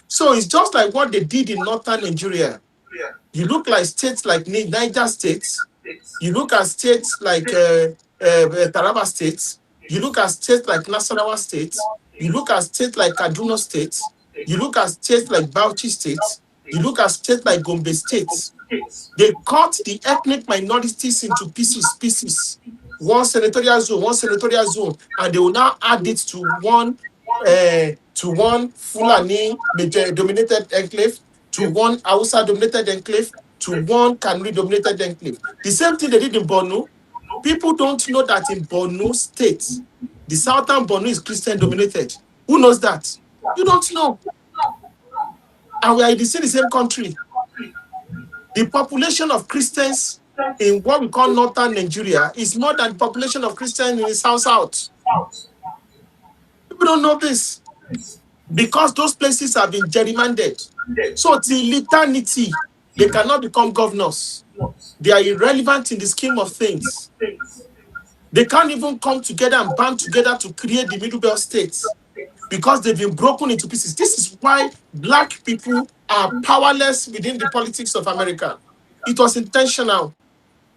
So it's just like what they did in northern Nigeria. You look like states like Niger States, you look at states like Taraba States, you look at states like Nasarawa States, you look at states like Kaduna States, you look at states like Bauchi States, you look at states like Gombe States. They cut the ethnic minorities into pieces. One senatorial zone, and they will now add it to one Fulani dominated enclave, to one Hausa dominated enclave, to one Kanuri dominated enclave. The same thing they did in Borno. People don't know that in Borno State, the southern Borno is Christian dominated. Who knows that? You don't know. And we are in the same country. The population of Christians in what we call northern Nigeria is more than the population of Christians in the south. People don't know this because those places have been gerrymandered. So till eternity, they cannot become governors. They are irrelevant in the scheme of things. They can't even come together and band together to create the Middle Belt states because they've been broken into pieces. This is why black people are powerless within the politics of America. It was intentional,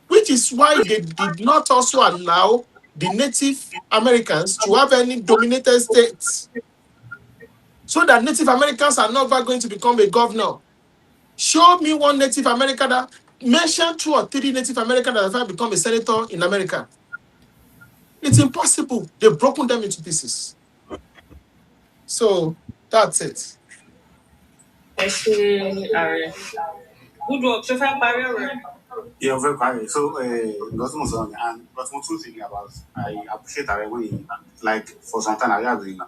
which is why they did not also allow the Native Americans to have any dominated states. So that Native Americans are never going to become a governor. Show me one Native American mention 2 or 3 Native Americans that have ever become a senator in America. It's impossible. They've broken them into pieces. So that's it. Good work. So far, Barrier. Yeah, very quiet. So, nothing was on. And but one two thing about, I appreciate that when he, like, for some time, I have been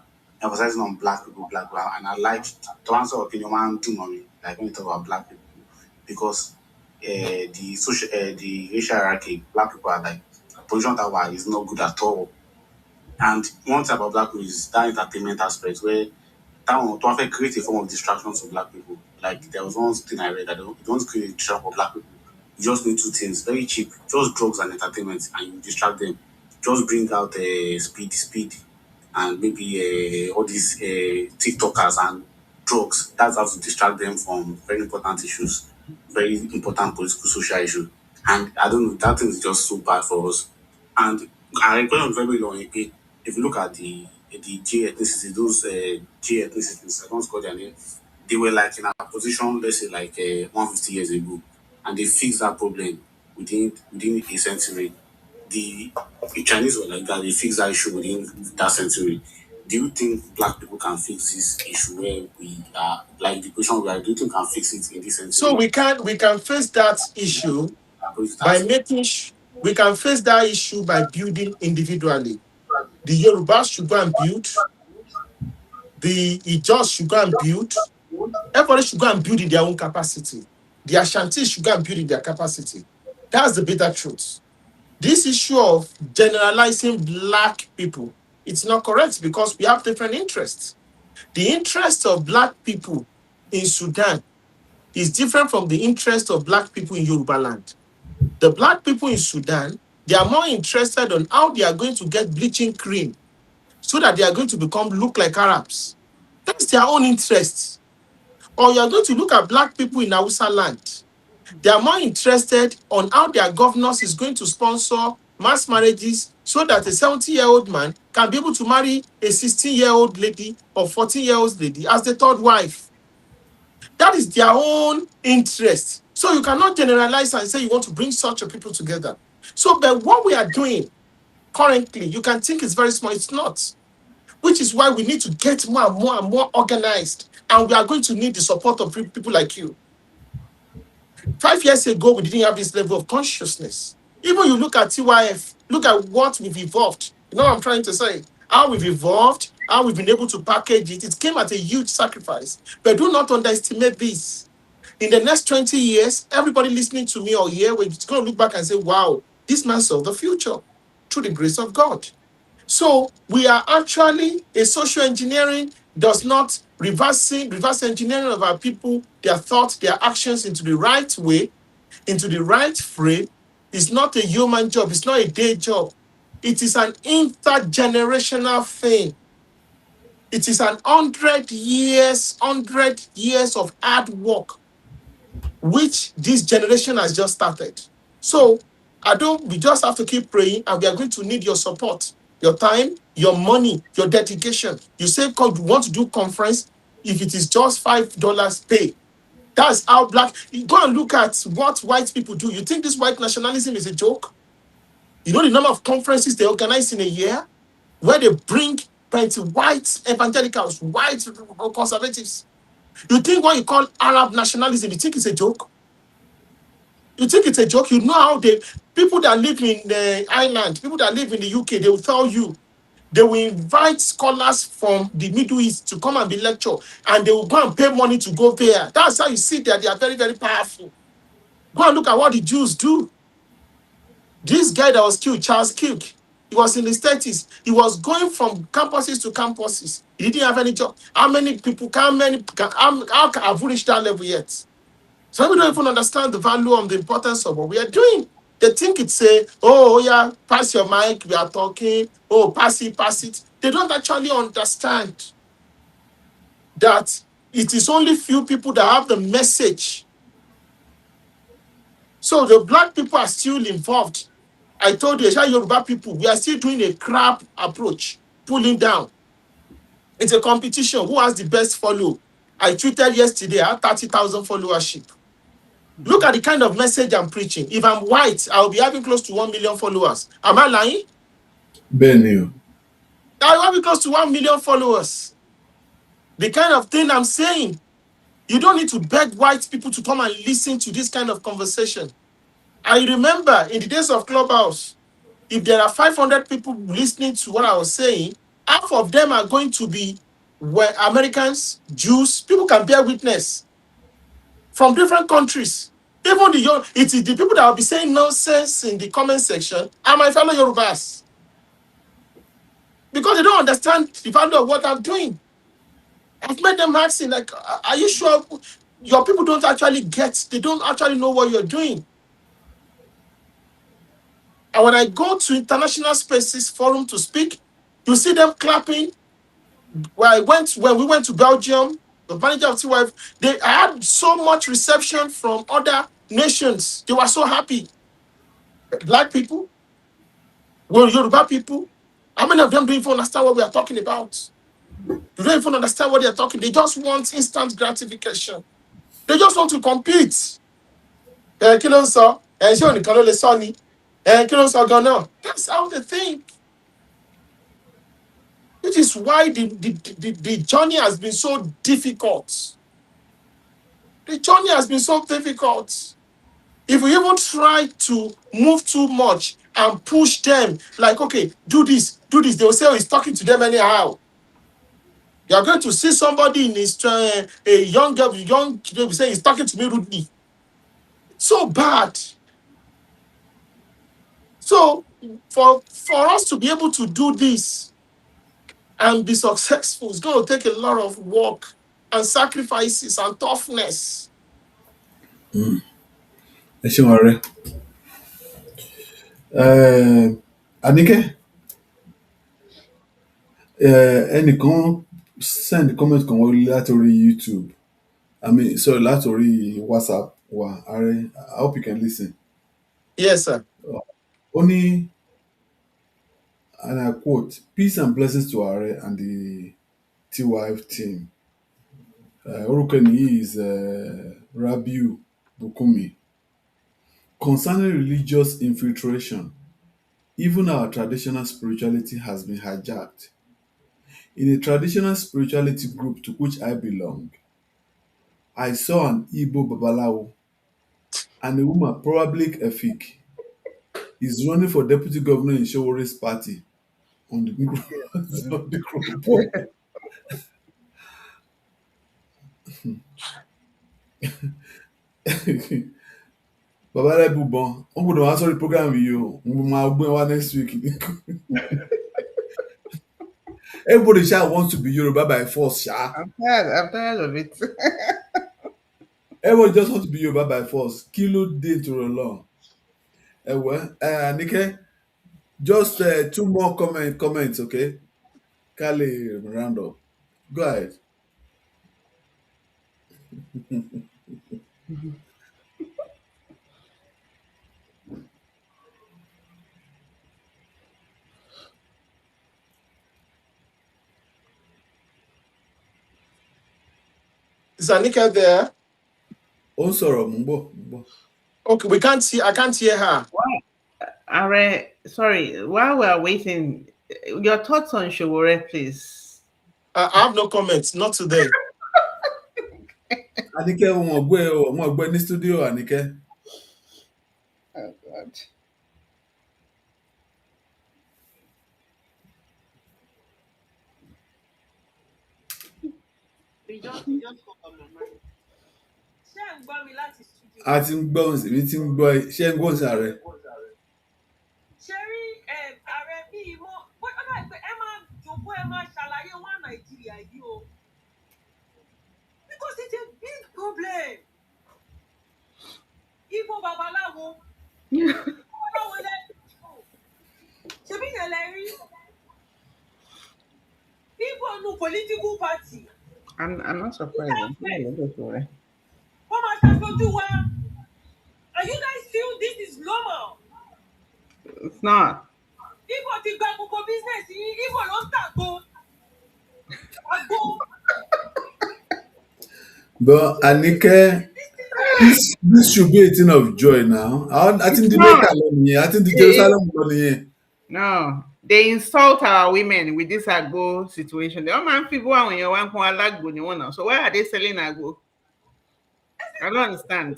emphasizing on black people, and I like to answer opinion man too money, like when you talk about black people, because the racial hierarchy, black people are like, position that one is not good at all. And one thing about black people is that entertainment aspect where that one to have create a form of distraction to black people. Like there was one thing I read that you don't create a distraction for black people. You just need 2 things, very cheap, just drugs and entertainment, and you distract them. Just bring out speed, and maybe all these TikTokers and drugs. That's how to distract them from very important issues, very important political, social issues. And I don't know, that thing is just so bad for us. And I record on very long again. If you look at the J ethnicity, those J ethnicities, I don't call their name, they were like in a position, let's say like 150 years ago, and they fixed that problem within a century. The Chinese were like that; they fixed that issue within that century. Do you think black people can fix this issue where we are like the question we are? Do you think we can fix it in this century? So we can face that issue by we can face that issue by building individually. The Yorubas should go and build. The Ijaws should go and build. Everybody should go and build in their own capacity. The Ashantis should go and build in their capacity. That's the bitter truth. This issue of generalizing black people, it's not correct because we have different interests. The interest of black people in Sudan is different from the interest of black people in Yoruba land. The black people in Sudan, they are more interested on how they are going to get bleaching cream so that they are going to look like Arabs. That's their own interest. Or you are going to look at black people in Hausa land. They are more interested on how their governors is going to sponsor mass marriages so that a 70-year-old man can be able to marry a 16-year-old lady or 14-year-old lady as the third wife. That is their own interest. So you cannot generalize and say you want to bring such a people together. So, but what we are doing currently, you can think it's very small. It's not. Which is why we need to get more and more and more organized. And we are going to need the support of people like you. 5 years ago, we didn't have this level of consciousness. Even you look at TYF, look at what we've evolved. You know what I'm trying to say? How we've evolved, how we've been able to package it. It came at a huge sacrifice. But do not underestimate this. In the next 20 years, everybody listening to me or here, we're going to look back and say, wow, this man saw the future through the grace of God. So we are actually a social engineering does not reverse engineering of our people, their thoughts, their actions into the right way, into the right frame. It's not a human job. It's not a day job. It is an intergenerational thing. It is an 100 years of hard work, which this generation has just started. So we just have to keep praying, and we are going to need your support, your time, your money, your dedication. You say, God, you want to do conference, if it is just $5, pay. That's how black. You go and look at what white people do. You think this white nationalism is a joke? You know the number of conferences they organize in a year where they bring plenty white evangelicals, white conservatives. You think what you call Arab nationalism, you think it's a joke? You think it's a joke? You know how people that live in the island, people that live in the UK, they will tell you, they will invite scholars from the Middle East to come and be lecture, and they will go and pay money to go there. That's how you see that they are very, very powerful. Go and look at what the Jews do. This guy that was killed, Charles Kirk, he was in his 30s. He was going from campuses to campuses. He didn't have any job. How many people, how have we reached that level yet? So we don't even understand the value and the importance of what we are doing. They think it's oh yeah, pass your mic, we are talking. Oh, pass it, pass it. They don't actually understand that it is only few people that have the message. So the black people are still involved. I told you, Yoruba people, we are still doing a crap approach, pulling down. It's a competition. Who has the best follow? I tweeted yesterday, I had 30,000 followership. Look at the kind of message I'm preaching. If I'm white, I'll be having close to 1 million followers. Am I lying? Benio. I'll have close to 1 million followers. The kind of thing I'm saying. You don't need to beg white people to come and listen to this kind of conversation. I remember in the days of Clubhouse, if there are 500 people listening to what I was saying, half of them are going to be Americans, Jews. People can bear witness from different countries. Even it is the people that will be saying nonsense in the comment section are my fellow Yorubas. Because they don't understand the value of what I'm doing. I've made them asking, like, are you sure your people don't actually they don't actually know what you're doing? And when I go to international spaces forum to speak, you see them clapping. When we went to Belgium, the manager of TYF, I had so much reception from other nations. They were so happy. Black people, Yoruba people, how many of them don't even understand what we are talking about? They don't even understand what they are talking. They just want instant gratification. They just want to compete. Kí ló ń sọ? Ṣé ònìkan ló lè sọ ni? Kí ló ń sọ gan-an? That's how they think. Which is why the journey has been so difficult. The journey has been so difficult. If we even try to move too much and push them, like, okay, do this, they will say, oh, he's talking to them anyhow. You are going to see somebody in his a young girl, they will say he's talking to me rudely. So bad. So for us to be able to do this and be successful, it's going to take a lot of work and sacrifices and toughness. ẹ ṣeun ààrẹ. Àníkẹ́, ẹnìkan send comment kan wọlé látòrí YouTube, I mean sorry, látòrí WhatsApp wa ààrẹ, I hope you can listen. Yes, sir. Ó ní, and I quote, peace and blessings to ààrẹ and the TYF team. Orúkọ ẹni yìí is Rabiu Bukumi. Concerning religious infiltration, even our traditional spirituality has been hijacked. In a traditional spirituality group to which I belong, I saw an Igbo Babalawo and a woman, probably Efik, is running for deputy governor in Showore's party on the group. On the group. Babalawo Bubon, wọ́n gbọ́dọ̀ wá sórí program yìí o, mo máa gbé wá next week. Everybody sha wants to be Yoruba by force, sha. I'm tired of it. Everybody just wants to be Yoruba by force. Kí ló dé to long? Well, Anike, just two more comments, okay? Kali round up. Go ahead. Is Anika there? Ó ń sọ̀rọ̀, mò ń bọ̀. Okay, I can't hear her. Are, sorry, while we're waiting, your thoughts on Showore, please. I have no comments, not today. Anike, wọ́n gbé ní studio, Anike. Oh, God. A ti ń gbọ́ mi ti ń gbọ́ ẹ, ṣé ń gbọ́ sí ààrẹ? ṣe rí ààrẹ bíi mo bóyá náà pé ẹ máa jòkó ẹ máa ṣàlàyé wá nàìjíríà yìí o because it's a big problem. Ibo babaláwo babaláwo lẹ ṣebí yẹn lẹ rí Ibo nu political party. I'm not surprised. Wọ́n máa ṣàṣojú wa and you guys feel this is normal. It's not. Ibo ti gba gbogbo business yìí, Ibo ló ń tàgbo. Àgbo. But Anike, this should be a thing of joy now. I think the Mecca nìyẹn, I think the Jerusalem nìyẹn. No, they insult our women with this agbo situation. The man people are when you want alagbo ni one now. So why are they selling agbo? I don't understand.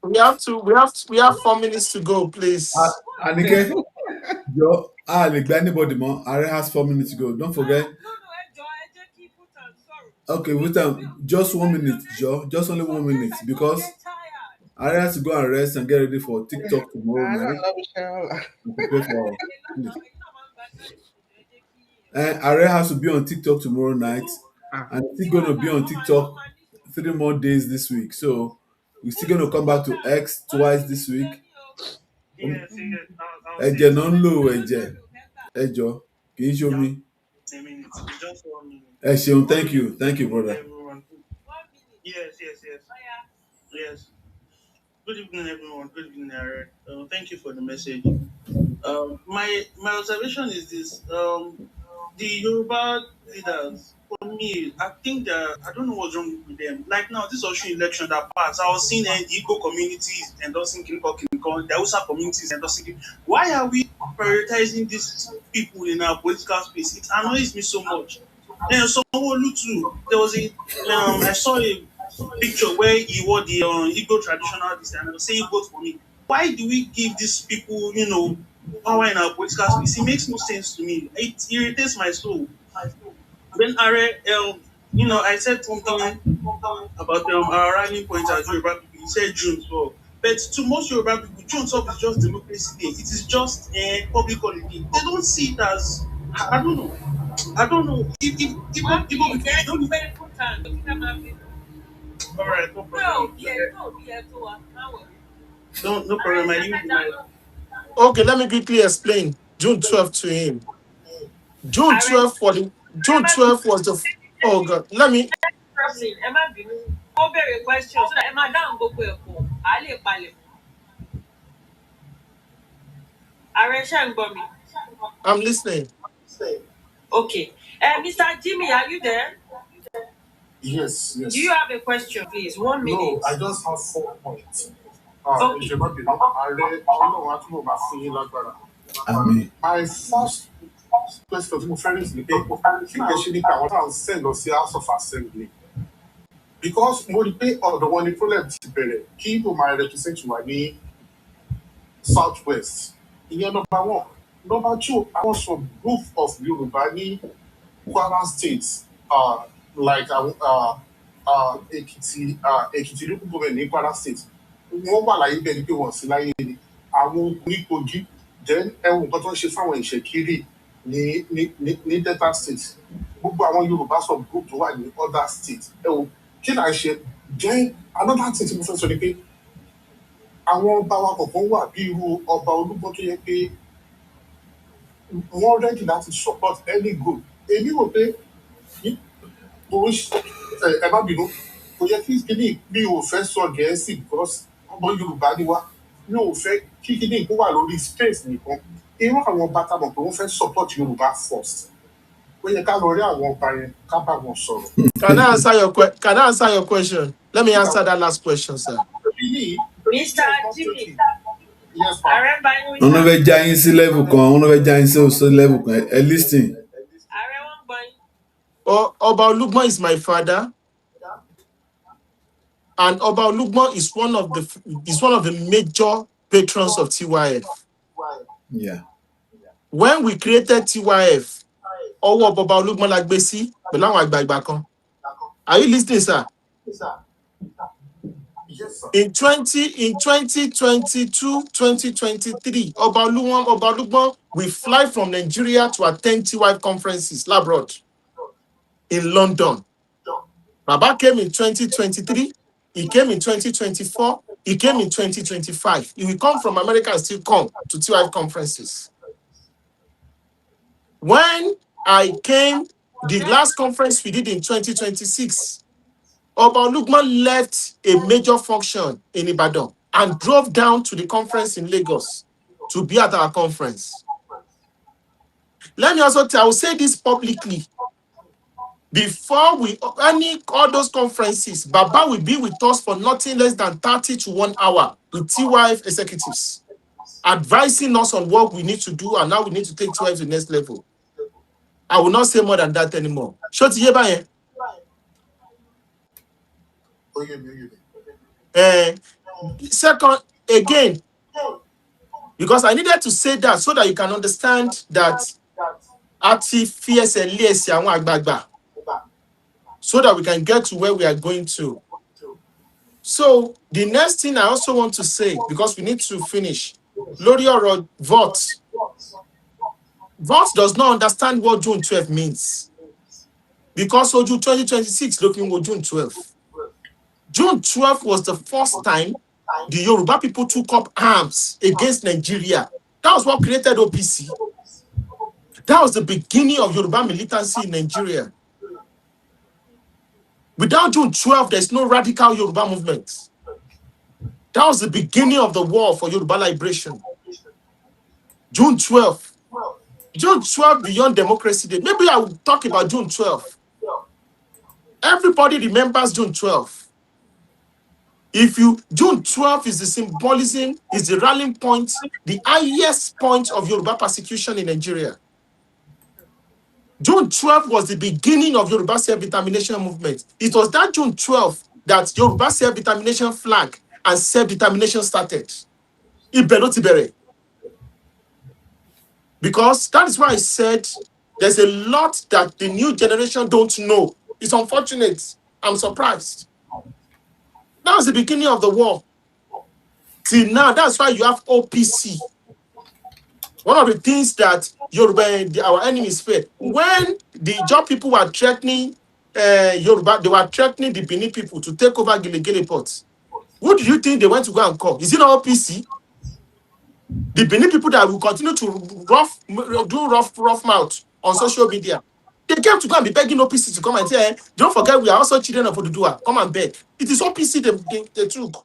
We have 4 minutes to go, please. Anike, anybody more. Ààrẹ has 4 minutes to go. Don't forget. Okay, with time, just 1 minute, Joe. Just only 1 minute because Ààrẹ has to go and rest and get ready for TikTok tomorrow night. Prepare for Ààrẹ has to be on TikTok tomorrow night, and he's still going to be on TikTok 3 more days this week. So we're still going to come back to X twice this week. Ẹ̀jẹ̀ náà ń lò ẹ̀jẹ̀. Ẹ jọ̀ọ́, kì í ṣe omi. Ẹ ṣeun, thank you, brother. Yes. Good evening, everyone. Good evening, Aaron. Thank you for the message. My observation is this: the Yoruba leaders, for me, I think that I don't know what's wrong with them. Like now, this Osun election that passed, I was seeing the Igbo communities endorsing Kinikon, the Hausa communities endorsing. Why are we prioritizing these people in our political space? It annoys me so much. Then Sanwo-Olu too. There was I saw a picture where he wore the Igbo traditional this and I was saying vote for me. Why do we give these people, power in our political space? It makes no sense to me. It irritates my soul. Then I said something about our rallying point as Yoruba people. He said June. So But to most Yoruba people, June 12 is just Democracy Day. It is just a public holiday. They don't see it as, I don't know. I don't know. If people don't. All right, no problem. No problem. I use my. Okay, let me quickly explain June 12th to him. June 12th for the June 12th was the oh god. Let me Question so that ẹ máa dáhùn gbogbo ẹ̀kọ́ á lè palẹ̀. Ààrẹ ṣe ń gbọ́ mi. I'm listening. Okay. Mr. Jimmy, are you there? Yes. Do you have a question, please? 1 minute. No, I just have 4 points. Okay. Àmín. My first question to my friends is the send us the House of Assembly. Because mo rí pé ọ̀dọ̀ wọn ni problem ti bẹ̀rẹ̀ kí o máa represent wa ní South West. Ìyẹn number 1. Number 2, àwọn some group of Yorùbá ní Kwara State, like Ekiti local government ní Kwara State. Wọ́n wà láyé bẹ́ẹ̀ ni pé wọ́n sì láyé ni. Àwọn oníkogi then ẹ̀wọ̀n nǹkan tó ń ṣe fáwọn ìṣẹ̀kiri ní Delta State. Gbogbo àwọn Yorùbá some group tó wà ní other state. Ẹ̀wọ̀n kí là ń ṣe then another thing tí mo fẹ́ sọ ni pé àwọn ọba wa kọ̀ọ̀kan wà bí irú ọba Olúgbọ́n tó yẹ pé wọ́n ready láti support any group. Èmi rò pé ẹ má bínú kò yẹ kí kíní mi ò fẹ́ sọ Gẹ̀ẹ́sì because ọmọ Yorùbá ni wá mi ò fẹ́ kí kíní kó wà lórí space nìkan. Irú àwọn ọba tá mọ̀ pé wọ́n fẹ́ support Yorùbá first. Ó yẹ ká lọ rí àwọn ọba yẹn ká bá wọn sọ̀rọ̀. Can I answer your question? Let me answer that last question, sir. Mr. Jimmy. Yes, ma'am. Ààrẹ ń bá yín wí. Wọ́n fẹ́ já yín sí level kan, wọ́n fẹ́ já yín sí level kan. Ẹ listen. Ààrẹ wọ́n ń gbọ́ yín. Oba Olugbo is my father, and Oba Olugbo is one of the major patrons of TYF. Yeah. When we created TYF, Owo Oba Olugbo la gbé sí pẹ̀lú àwọn àgbààgbà kan. Are you listening, sir? Yes, sir. In 2022, 2023, Oba Olugbo will fly from Nigeria to attend TYF conferences, abroad, in London. Baba came in 2023, he came in 2024, he came in 2025. He will come from America and still come to TYF conferences. When I came, the last conference we did in 2026, Oba Olugbo left a major function in Ibadan and drove down to the conference in Lagos to be at our conference. Let me also I will say this publicly. Before all those conferences, Baba will be with us for nothing less than 30 to 1 hour with TYF executives, advising us on what we need to do and how we need to take TYF to the next level. I will not say more than that anymore. Short year. Second, again, because I needed to say that so that you can understand that so that we can get to where we are going to. So the next thing I also want to say, because we need to finish, Lori or vote. Vote does not understand what June 12 means. Because June 2026 looking at June 12. June 12 was the first time the Yoruba people took up arms against Nigeria. That was what created OPC. That was the beginning of Yoruba militancy in Nigeria. Without June 12, there's no radical Yoruba movement. That was the beginning of the war for Yoruba liberation. June 12. June 12 beyond Democracy Day. Maybe I will talk about June 12. Everybody remembers June 12. June 12 is the symbolism, is the rallying point, the highest point of Yoruba persecution in Nigeria. June 12 was the beginning of Yoruba self-determination movement. It was that June 12 that Yoruba self-determination flag and self-determination started. Ibero. Because that is why I said there's a lot that the new generation don't know. It's unfortunate. I'm surprised. That was the beginning of the war. Till now, that's why you have OPC. One of the things that Yoruba, our enemies fear, when the job people were threatening Yoruba, they were threatening the Benin people to take over Gile ports. Who do you think they went to go and call? Is it not OPC? The Benin people that will continue to rough mouth on social media. They came to go and be begging OPC to come and say, don't forget, we are also children of Odudua. Come and beg. It is OPC they took.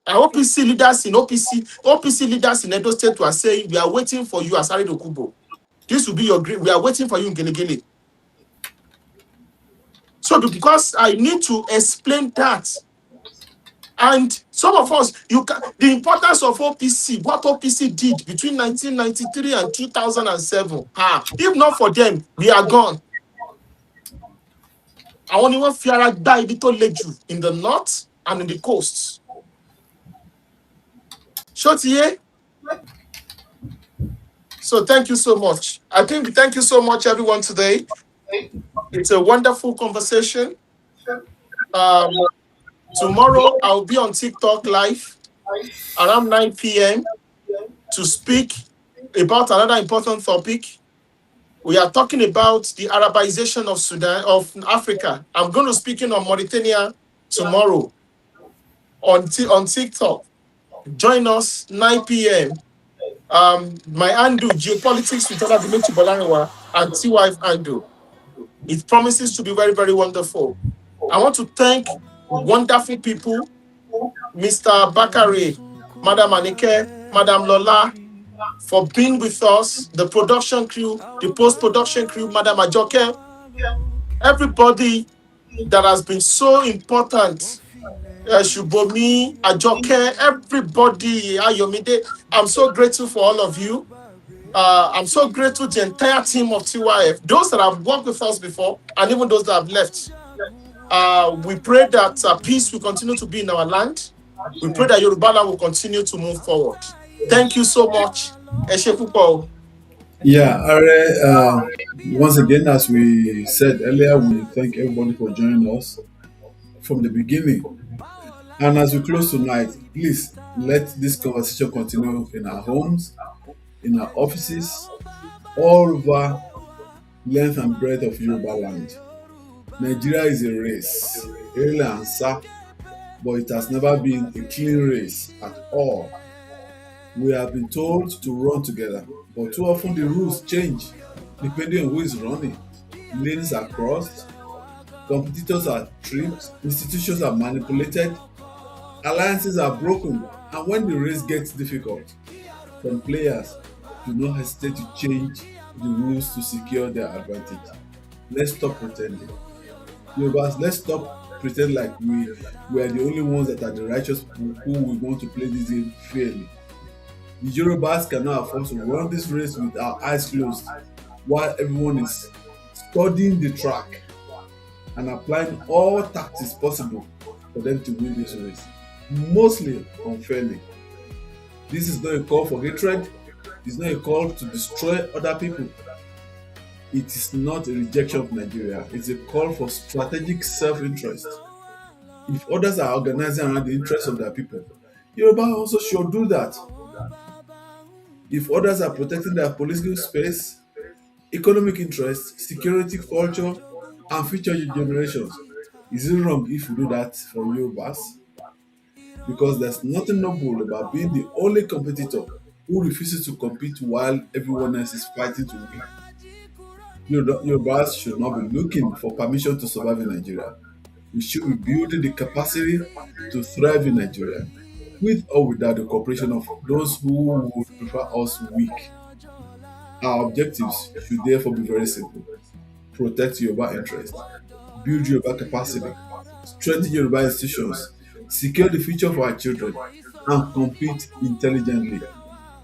And OPC leaders in OPC leaders in Edo State were saying, we are waiting for you as Ari Dokubo. This will be your great. We are waiting for you in Gelegele. So because I need to explain that. And some of us, the importance of OPC, what OPC did between 1993 and 2007. If not for them, we are gone. I only want Fiara die little leju in the north and in the coasts. Shotiye. So thank you so much. Thank you so much, everyone, today. It's a wonderful conversation. Tomorrow, I'll be on TikTok live around 9 p.m. to speak about another important topic. We are talking about the Arabization of Sudan, of Africa. I'm going to speak on Mauritania tomorrow on TikTok. Join us 9 p.m. My Andu, Geopolitics with Oladimeji Bolarinwa, and T-Wife Andu. It promises to be very, very wonderful. I want to thank wonderful people, Mr. Bakari, Madam Anike, Madam Lola, for being with us, the production crew, the post-production crew, Madam Ajoke, everybody that has been so important, Shubomi, Ajoke, everybody, Ayomide. I'm so grateful for all of you. I'm so grateful to the entire team of TYF, those that have worked with us before, and even those that have left. We pray that peace will continue to be in our land. We pray that Yoruba land will continue to move forward. Thank you so much. Eshepupo. Yeah, Are, once again, as we said earlier, we thank everybody for joining us from the beginning. And as we close tonight, please let this conversation continue in our homes, in our offices, all over length and breadth of Yoruba land. Nigeria is a race, Erele and Sa, but it has never been a clean race at all. We have been told to run together, but too often the rules change depending on who is running. Lanes are crossed, competitors are tripped, institutions are manipulated, alliances are broken, and when the race gets difficult, some players do not hesitate to change the rules to secure their advantage. Let's stop pretending. Yorubas, let's stop pretend like we are the only ones that are the righteous people who we want to play this game fairly. The Yorubas cannot afford to run this race with our eyes closed while everyone is studying the track and applying all tactics possible for them to win this race, mostly unfairly. This is not a call for hatred, it's not a call to destroy other people. It is not a rejection of Nigeria, it's a call for strategic self-interest. If others are organizing around the interests of their people, Yoruba also should do that. If others are protecting their political space, economic interests, security, culture, and future generations, is it wrong if we do that for Yorubas? Because there's nothing noble about being the only competitor who refuses to compete while everyone else is fighting to win. Yorubas should not be looking for permission to survive in Nigeria. We should be building the capacity to thrive in Nigeria, with or without the cooperation of those who would prefer us weak. Our objectives should therefore be very simple: protect Yoruba interests, build Yoruba capacity, strengthen Yoruba institutions, secure the future for our children, and compete intelligently.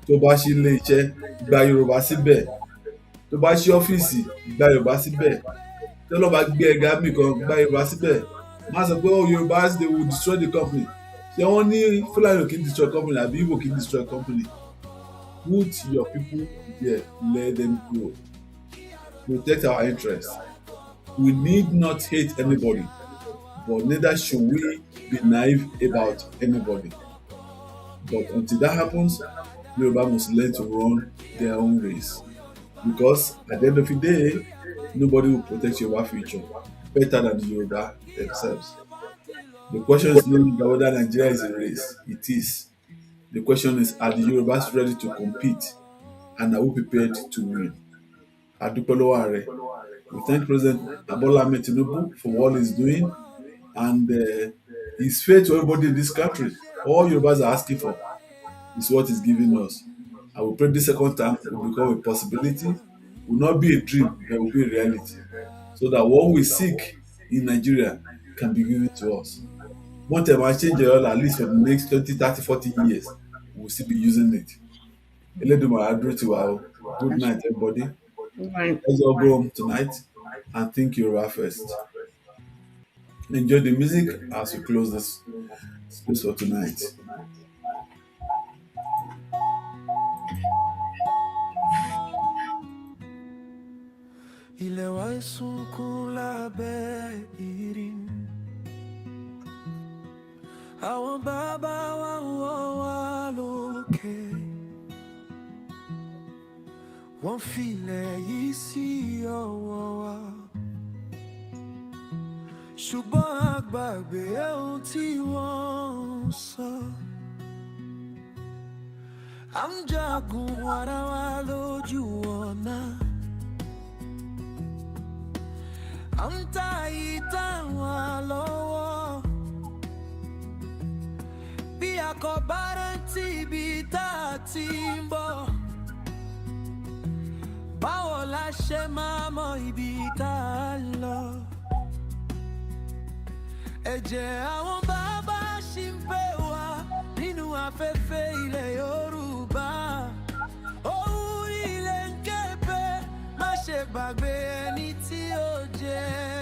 Tó bá ṣí ilé iṣẹ́, gba Yorùbá síbẹ̀. Tó bá ṣí ọ́fíìsì, gba Yorùbá síbẹ̀. Tó lọ́ bá gbé ẹ̀gá mi kan, gba Yorùbá síbẹ̀. Má sọ pé oh Yorùbá they will destroy the company. Ṣé wọ́n ní Fúlàní ò kí n destroy company àbí Igbo kí n destroy company? Put your people there, let them grow. Protect our interests. We need not hate anybody, but neither should we be naive about anybody. But until that happens, Yoruba must learn to run their own race. Because at the end of the day, nobody will protect Yoruba future better than the Yoruba themselves. The question is no longer whether Nigeria is a race. It is. The question is, are the Yorubas ready to compete and are we prepared to win? Adupelo Are. We thank President Abola Ahmed Tinubu for what he's doing and it's fair to everybody in this country. All Yorubas are asking for is what he's giving us. I will pray this second time will become a possibility, will not be a dream, but will be a reality. So that what we seek in Nigeria can be given to us. One time I change the oil at least for the next 20, 30, 40 years, we'll still be using it. Eleduma Adro Tiwa. Good night, everybody. Right. Let's all go home tonight and think Yoruba first. Enjoy the music as we close this space for tonight. ilẹ̀ wa ń sunkún lábẹ́ ìrìn. Àwọn bàbá wa ń wọ́ wa lókè. Wọ́n filẹ̀ yìí sí ọwọ́ wa. Ṣùgbọ́n a gbàgbé ohun tí wọ́n ń sọ. À ń jagun ara wa lójú ọ̀nà. À ń ta ìtàn wa lọ́wọ́. Bí a kò bá rántí ibi tá a ti ń bọ̀, báwo la ṣe máa mọ ibi tá a lọ? Ẹ̀jẹ̀ àwọn bàbá ṣì ń pè wá nínú afẹ́fẹ́ ilẹ̀ Yorùbá. Ohùn ilẹ̀ ń ké pé má ṣe gbàgbé ẹni tí ó jẹ́.